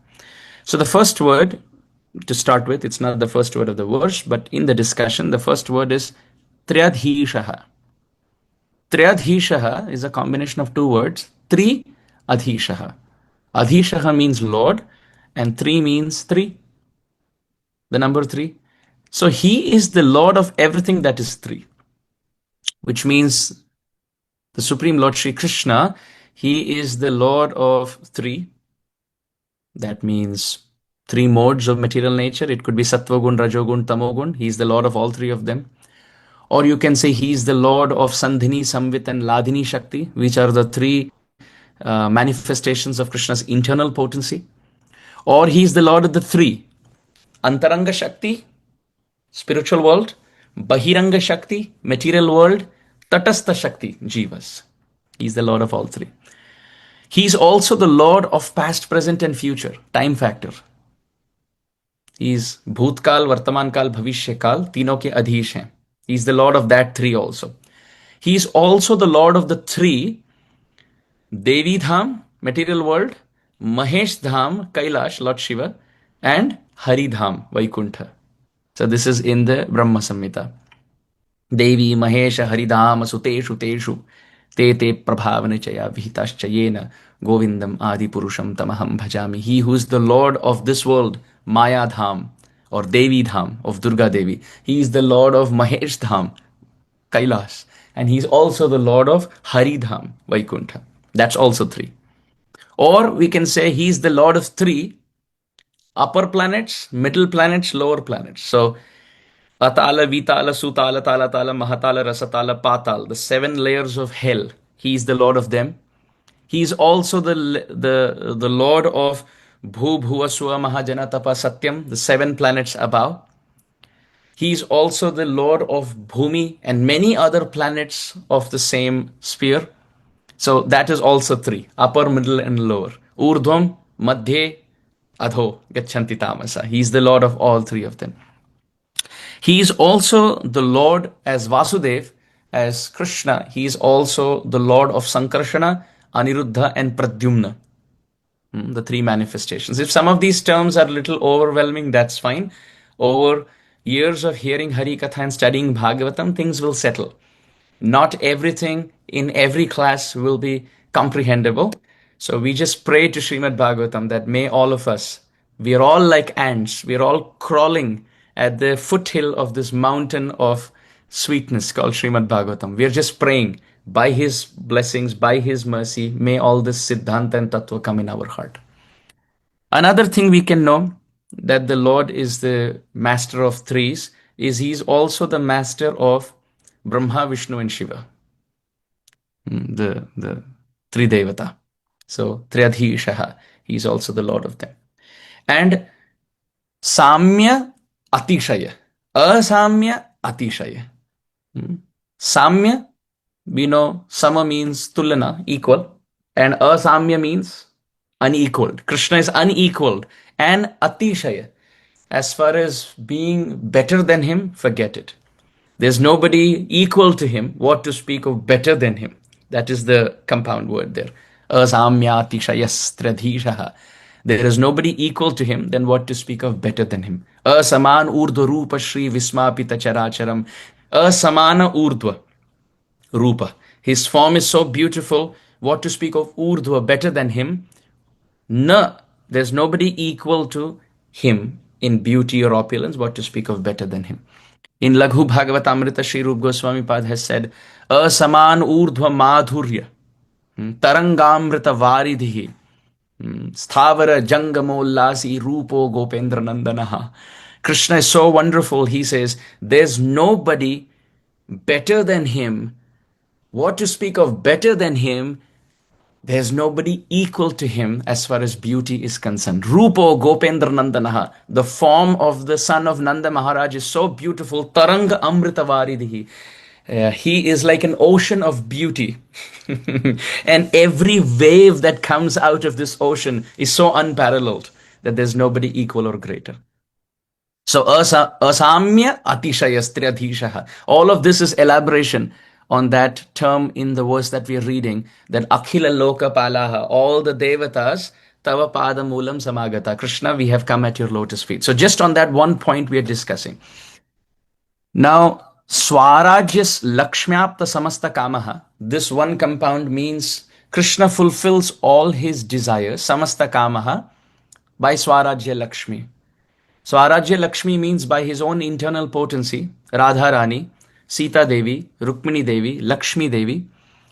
So the first word to start with, it's not the first word of the verse, but in the discussion, the first word is Triyadhishaha. Triyadhishaha is a combination of two words. Tri Adhishaha. Adhishaha means Lord, and Tri means three. The number three. So he is the Lord of everything that is three, which means the Supreme Lord Sri Krishna, he is the Lord of three. That means three modes of material nature. It could be Sattvagun, Rajogun, Tamogun. He is the Lord of all three of them. Or you can say he is the Lord of Sandhini, Samvit and Ladini Shakti, which are the three manifestations of Krishna's internal potency. Or he is the Lord of the three. Antaranga Shakti, spiritual world. Bahiranga Shakti, material world. Tatastha Shakti, Jivas. He is the Lord of all three. He is also the Lord of past, present and future, time factor. He is Bhutkal, Vartamankal, Bhavishyakal, तीनों के अधीश हैं. He is the Lord of that three also. He is also the Lord of the three, Devi Dham, material world, Mahesh Dham, Kailash, Lord Shiva, and Hari Dham, Vaikuntha. So this is in the Brahma Samhita. Devi Mahesha Haridham Suteshu Teshu Te Te Prabhavanachaya Vihitaschayena Govindam Adi Purusham Tamaham Bhajami. He who is the Lord of this world, Maya Dham or Devi Dham of Durga Devi. He is the Lord of Mahesh Dham, Kailas. And he is also the Lord of Hari Dham, Vaikuntha. That's also three. Or we can say he is the Lord of three upper planets, middle planets, lower planets. So Atala, Vitala, Sutala, Tala, Tala, Mahatala, Rasatala, Patal, the seven layers of hell. He is the Lord of them. He is also the Lord of Bhu, Bhuva, Suva, Mahajana, Tapa, Satyam, the seven planets above. He is also the Lord of Bhumi and many other planets of the same sphere. So that is also three, upper, middle and lower. Urdhvam, madhye, adho gachanti tamasa. He is the Lord of all three of them. He is also the Lord as Vasudev, as Krishna. He is also the Lord of Sankarshana, Aniruddha, and Pradyumna. The three manifestations. If some of these terms are a little overwhelming, that's fine. Over years of hearing Hari Katha and studying Bhagavatam, things will settle. Not everything in every class will be comprehensible. So we just pray to Srimad Bhagavatam that may all of us, we are all like ants, we are all crawling at the foothill of this mountain of sweetness called Srimad Bhagavatam. We are just praying by His blessings, by His mercy, may all this Siddhanta and Tattva come in our heart. Another thing we can know that the Lord is the master of threes is He is also the master of Brahma, Vishnu, and Shiva, the three devata. So Triadhishaha, He is also the Lord of them. And Samya Atishaya, Asamya Atishaya. Samya, we know Sama means Tulana, equal, and Asamya means unequaled. Krishna is unequaled. And Atishaya, as far as being better than Him, forget it. There's nobody equal to Him. What to speak of better than Him? That is the compound word there. Asamya Atishayas Tradhishaha. There is nobody equal to Him, then what to speak of better than Him? Asaman urdhva rupa shri vismapita characharam. Asamana urdhva rupa. His form is so beautiful. What to speak of urdhva better than Him? No, there's nobody equal to Him in beauty or opulence. What to speak of better than Him? In Laghu Bhagavatamrita, Sri Rup Goswami Pad has said, Asaman urdhva madhurya, tarangamrita varidhi, sthavara jangamollasi rupo gopendra nandanaha. Krishna is so wonderful. He says, there's nobody better than Him. What to speak of better than Him? There's nobody equal to Him as far as beauty is concerned. Rupo Gopendra Nandanaha. The form of the son of Nanda Maharaj is so beautiful. Taranga Amrita Varidhi. He is like an ocean of beauty. And every wave that comes out of this ocean is so unparalleled that there's nobody equal or greater. So Asamya Atishayas Triadhishaha. All of this is elaboration on that term in the verse that we are reading, that Akhila Loka Palaha, all the devatas, Tava Pada Moolam Samagata. Krishna, we have come at your lotus feet. So just on that one point we are discussing. Now, Swarajyas Lakshmyapta Samasta Kamaha, this one compound means Krishna fulfills all his desires, Samasta Kamaha, by Swarajya Lakshmi. Swarajya Lakshmi means by his own internal potency, Radharani, Sita Devi, Rukmini Devi, Lakshmi Devi,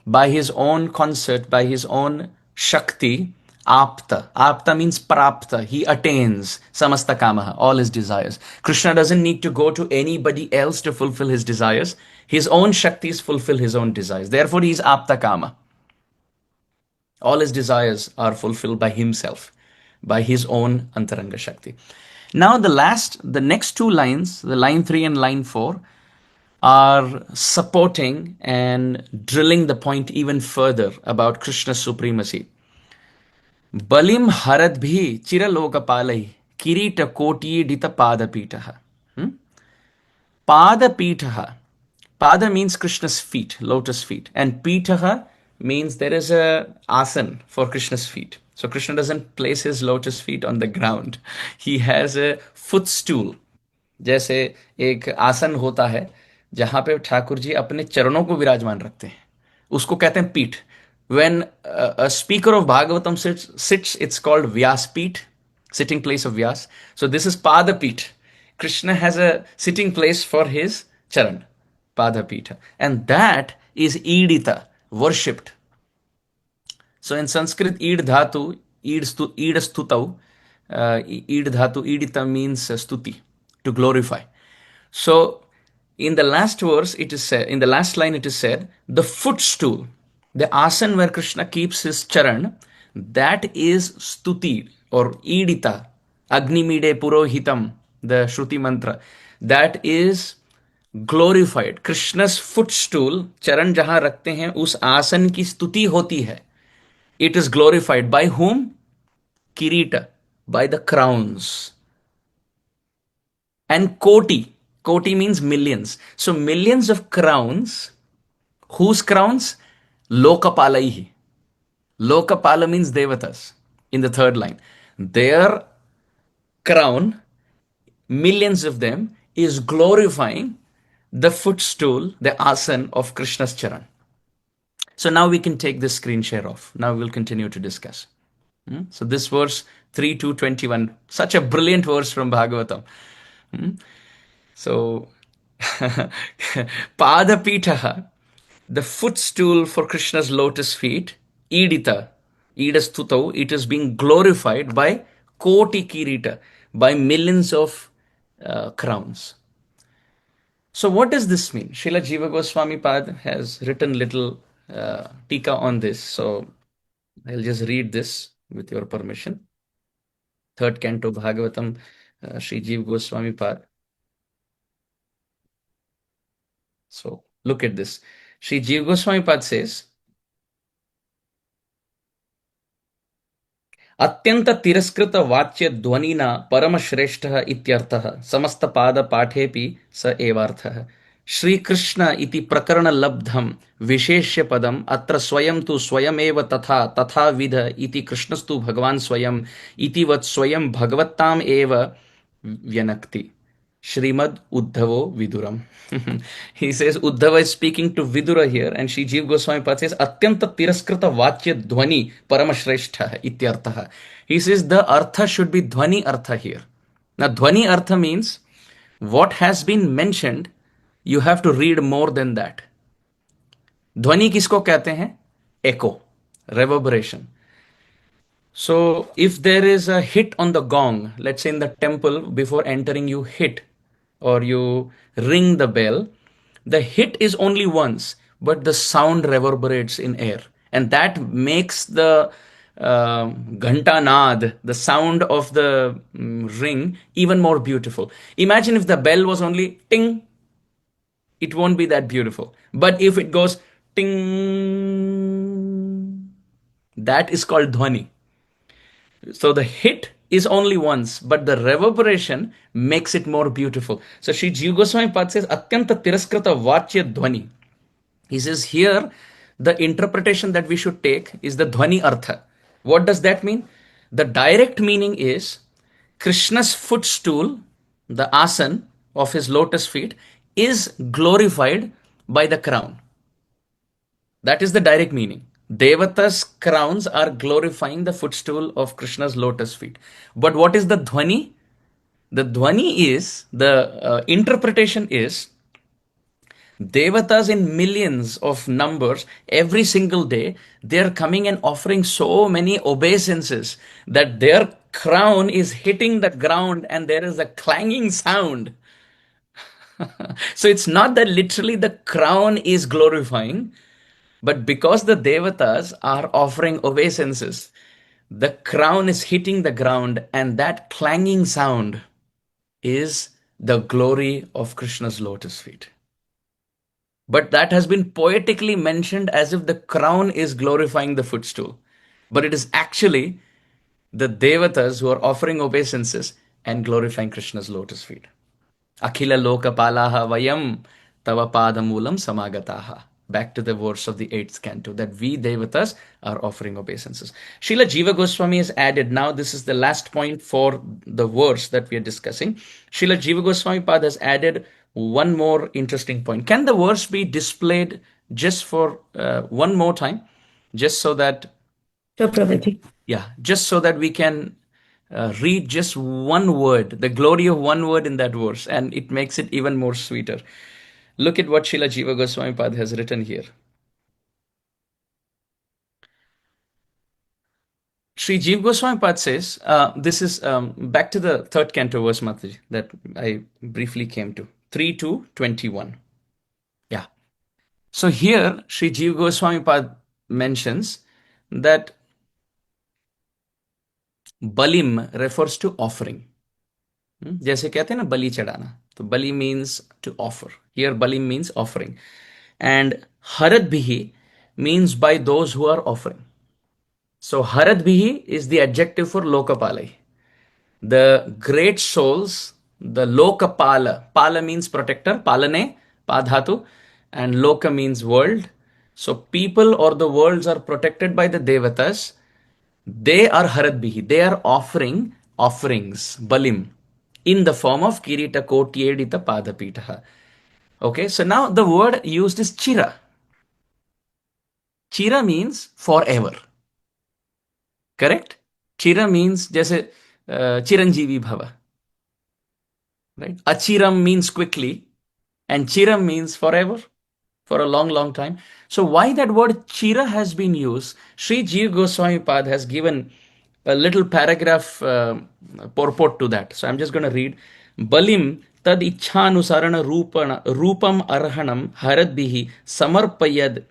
by his own concert, by his own Shakti, Apta. Apta means Prapta. He attains Samasta Kamaha, all his desires. Krishna doesn't need to go to anybody else to fulfill his desires. His own Shaktis fulfill his own desires. Therefore, he is Apta Kama. All his desires are fulfilled by himself, by his own Antaranga Shakti. Now the next two lines, the line 3 and line 4, are supporting and drilling the point even further about Krishna's supremacy. Balim haradbhi chiralokapalai kirita kotiyedita padapitaha. Padapitaha. Pada means Krishna's feet, lotus feet. And pitaha means there is a asan for Krishna's feet. So Krishna doesn't place his lotus feet on the ground. He has a footstool. जैसे एक आसन होता है जहां पे ठाकुर जी अपने चरणों को विराजमान रखते हैं, उसको कहते हैं पीठ. When a speaker of Bhagavatam sits, it's called Vyaspeeth, sitting place of Vyas. So this is Padapith. Krishna has a sitting place for his charan, Padapitha. And that is Idita, worshipped. So in Sanskrit, Id Dhatu, Id Stutau, Id Dhatu, Idita means stuti, to glorify. So in the last verse, it is said, in the last line, it is said, the footstool, the asan where Krishna keeps his charan, that is stuti or idita, agnimide purohitam, the Shruti mantra, that is glorified. Krishna's footstool, charan jahan rakhte hain, us asan ki stuti hoti hai. It is glorified by whom? kirita, by the crowns. And koti means millions. So millions of crowns. Whose crowns? Lokapalaihi. Lokapala means devatas in the third line. Their crown, millions of them, is glorifying the footstool, the asan of Krishna's charan. So now we can take this screen share off. Now we'll continue to discuss. So this verse 3 to 21, such a brilliant verse from Bhagavatam. So Padapitaha, the footstool for Krishna's lotus feet, Idita, Idastutau, it is being glorified by Koti Kirita, by millions of crowns. So what does this mean? Srila Jiva Goswami Pad has written little tika on this. So I'll just read this with your permission. Third canto Bhagavatam, Sri Jiva Goswami Pad. So look at this. Sri Jiva Goswami Pad says, अत्यंत तिरस्कृत वाच्य ध्वनिना परम श्रेष्ठः इत्यर्थः समस्त पाद पाठेपि स एवार्थः श्री कृष्ण इति प्रकरण लब्धम विशेष्य पदम अत्र स्वयं तु स्वयमेव तथा तथाविध इति कृष्णस्तु भगवान स्वयं इति वत् स्वयं भगवत्ताम एव व्यनक्ति Srimad Uddhavo Viduram. He says Uddhava is speaking to Vidura here, and Shri Jiva Goswami Pad says Atyanta Tiraskrita Vachya Dhvani Paramashrestha Ityartha. He says the artha should be Dhvani artha here. Now Dhvani artha means what has been mentioned, you have to read more than that. Dhvani kisko kehte hain? Echo, reverberation. So if there is a hit on the gong, let's say in the temple, before entering you hit or you ring the bell, the hit is only once, but the sound reverberates in air. And that makes the ghantanad, the sound of the ring, even more beautiful. Imagine if the bell was only ting, it won't be that beautiful. But if it goes ting, that is called dhwani. So the hit is only once, but the reverberation makes it more beautiful. So Sri Jiva Goswami Pad says, Atyanta Tiraskrita Vachya Dhvani. He says here, the interpretation that we should take is the Dhvani Artha. What does that mean? The direct meaning is Krishna's footstool, the asan of his lotus feet, is glorified by the crown. That is the direct meaning. Devata's crowns are glorifying the footstool of Krishna's lotus feet. But what is the dhvani? The dhvani is, the interpretation is, Devatas in millions of numbers every single day, they're coming and offering so many obeisances that their crown is hitting the ground and there is a clanging sound. So it's not that literally the crown is glorifying, but because the devatas are offering obeisances, the crown is hitting the ground and that clanging sound is the glory of Krishna's lotus feet. But that has been poetically mentioned as if the crown is glorifying the footstool. But it is actually the devatas who are offering obeisances and glorifying Krishna's lotus feet. Akhila lokapalaha vayam tava padamulam samagataha. Back to the verse of the 8th canto, that we devatas are offering obeisances. Srila Jiva Goswami has added, now this is the last point for the verse that we are discussing. Srila Jiva Goswami Pad has added one more interesting point. Can the verse be displayed just for one more time? Just so that, Sure, Prabhuji. yeah, just so that we can read just one word, the glory of one word in that verse, and it makes it even more sweeter. Look at what Srila Jiva Goswami Pad has written here. Sri Jiva Goswami Pad says, this is back to the 3rd canto verse, Mataji, that I briefly came to, 3 to 21. Yeah. So here, Sri Jiva Goswami Pad mentions that balim refers to offering. जैसे कहते हैं ना बलि चढ़ाना, तो बलि means to offer. Here balim means offering. And harat bhihi means by those who are offering. So Haradbihi is the adjective for Lokapalai. The great souls, the Lokapala. Pala means protector, Palane, Padhatu, and Loka means world. So people or the worlds are protected by the Devatas. They are Haradbihi. They are offering offerings, Balim, in the form of Kirita Kotyedita Padapitaha. Okay, so now the word used is Chira. Chira means forever. Correct? Chira means जैसे Chiranjeevi Bhava. Right? Achiram means quickly, and Chiram means forever, for a long, long time. So why that word Chira has been used? Sri Jiva Goswami Pad has given a little paragraph purport to that. So I'm just going to read. Balim tad ichhanusarana rupam arhanam haradbihi samarpayad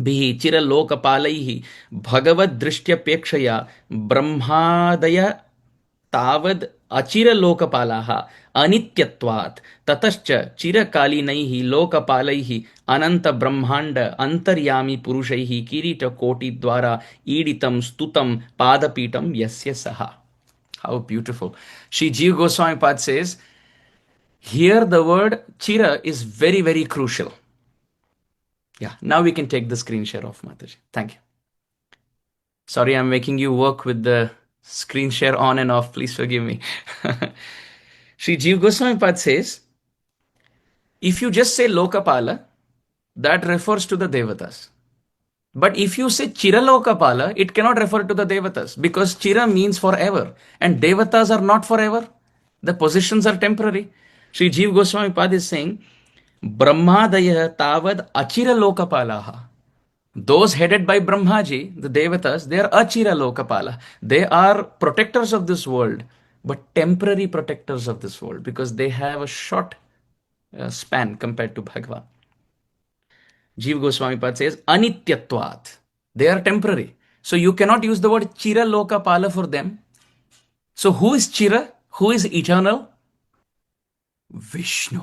बिहि चिरलोकपालैः भगवद्दृष्ट्यपेक्षया ब्रह्मादय तावद् अचिरलोकपालाः अनित्यत्वात् ततश्च चिरकालीनैः लोकपालैः अनन्तब्रह्माण्ड अन्तर्यामी पुरुषैः किरीटकोटिद्वारा ईडितं स्तुतं पादपीठं यस्य सः. How beautiful. Shri Jiva Goswami Pad says, here the word chira is very, very crucial. Yeah, now we can take the screen share off, Mataji. Thank you. Sorry, I'm making you work with the screen share on and off. Please forgive me. Sri Jiva Goswami Pad says, if you just say Lokapala, that refers to the Devatas. But if you say Chiralokapala, it cannot refer to the Devatas because Chira means forever and Devatas are not forever. The positions are temporary. Sri Jiva Goswami Pad is saying, Brahmadaya tavad achira lokapalaha. Those headed by Brahmaji, the Devatas, they are achira lokapala. They are protectors of this world, but temporary protectors of this world because they have a short span compared to Bhagavan. Jiva Goswami Pad says, anityatvat. They are temporary. So you cannot use the word chira lokapala for them. So who is chira? Who is eternal? Vishnu.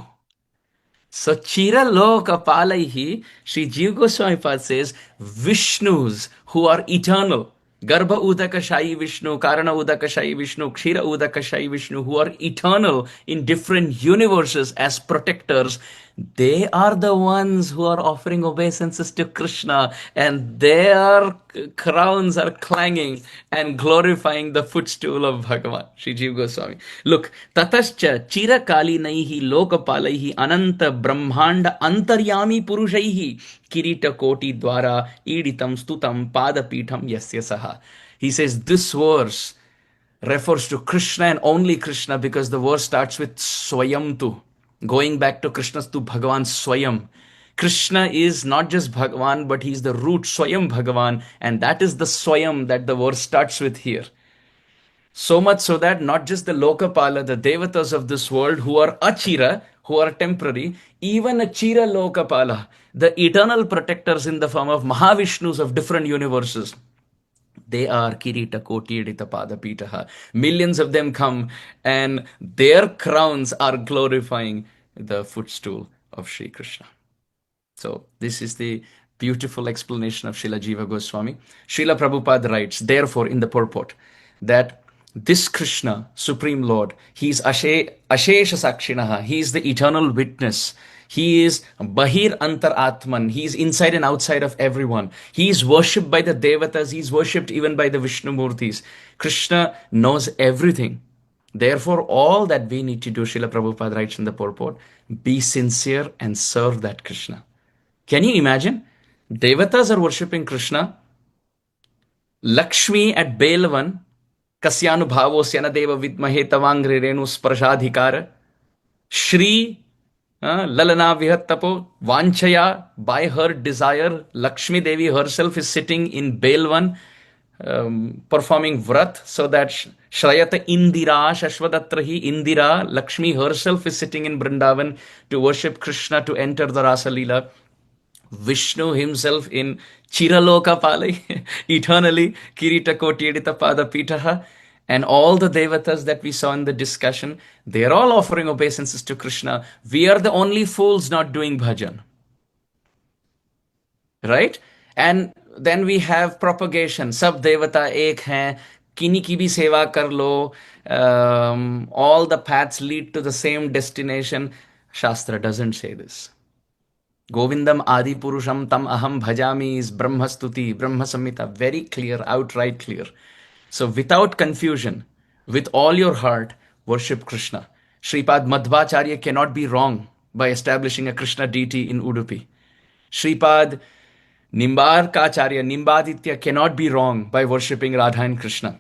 So Chira Loka Palaihi, Sri Jiva Goswami Pad says, Vishnus who are eternal. Garbha Udakashayi Vishnu, Karana Udakashayi Vishnu, Kshira Udakashayi Vishnu, who are eternal in different universes as protectors. They are the ones who are offering obeisances to Krishna, and their crowns are clanging and glorifying the footstool of Bhagavan. Sri Jiva Goswami. Look, Tatascha Chira Kali Naihi Lokapalaihi Ananta Brahmanda Antaryami Purushaihi Kirita Koti Dwara Iditam Stutam Padapitham Yasya Saha. He says this verse refers to Krishna and only Krishna because the verse starts with Swayam tu. Going back to Krishna's to Bhagavan Swayam. Krishna is not just Bhagavan, but he's the root Swayam Bhagavan, and that is the Swayam that the verse starts with here. So much so that not just the Lokapala, the Devatas of this world who are Achira, who are temporary, even a Chira Lokapala, the eternal protectors in the form of Mahavishnus of different universes, they are Kirita Koti Edita Padapitaha. Millions of them come and their crowns are glorifying the footstool of Sri Krishna. So this is the beautiful explanation of Srila Jiva Goswami. Srila Prabhupada writes, therefore, in the purport, that this Krishna, Supreme Lord, he is Ashesha Sakshinaha, he is the eternal witness. He is Bahir Antar Atman. He is inside and outside of everyone. He is worshipped by the Devatas. He is worshipped even by the Vishnu Murtis. Krishna knows everything. Therefore, all that we need to do, Srila Prabhupada writes in the purport, be sincere and serve that Krishna. Can you imagine? Devatas are worshipping Krishna. Lakshmi at Belavan, Kasyanu Bhavo Syanadeva Vidmahe Tavangre Renu Sprashadhikara. Shri Lalana Vihattapo Vanchaya, by her desire, Lakshmi Devi herself is sitting in Belvan performing vrat so that Shrayata Indira Shashvadatrahi Indira, Lakshmi herself is sitting in Vrindavan to worship Krishna, to enter the Rasa Leela. Vishnu himself in Chiraloka Palai, eternally, Kirita Koti Edita Pada Pitaha, and all the Devatas that we saw in the discussion, they are all offering obeisances to Krishna. We are the only fools not doing bhajan. Right? And then we have propagation. सब देवता एक हैं, किन्हीं की भी सेवा कर लो. All the paths lead to the same destination. Shastra doesn't say this. Govindam Adi Purusham Tam Aham Bhajami is Brahma Stuti, Brahma Samhita. Very clear, outright clear. So without confusion, with all your heart, worship Krishna. Sripad Madhvacharya cannot be wrong by establishing a Krishna deity in Udupi. Sripad Nimbarkacharya, Nimbaditya cannot be wrong by worshipping Radha and Krishna.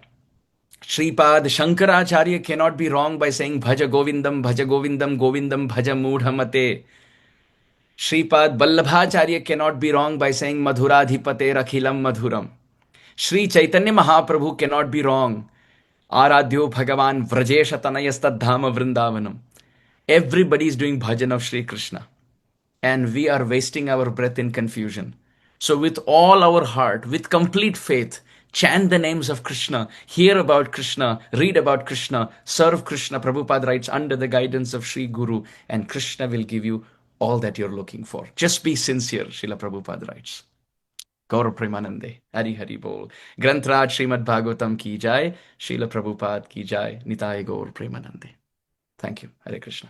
Sripad Shankaracharya cannot be wrong by saying Bhaja Govindam, Bhaja Govindam, Govindam, Bhaja Mudhamate. Sripad Vallabhacharya cannot be wrong by saying Madhuradhipate Rakhilam Madhuram. Sri Chaitanya Mahaprabhu cannot be wrong. Aradhyo Bhagavan Vrajesha Tanayastadhama Vrindavanam. Everybody is doing bhajan of Sri Krishna. And we are wasting our breath in confusion. So with all our heart, with complete faith, chant the names of Krishna, hear about Krishna, read about Krishna, serve Krishna. Prabhupada writes under the guidance of Sri Guru, and Krishna will give you all that you're looking for. Just be sincere, Srila Prabhupada writes. Gaur Premanande, Hari Hari Bol. Grantraj Srimad Bhagavatam ki jai, Srila Prabhupada ki jai, Nitai Gaur Premanande. Thank you. Hare Krishna.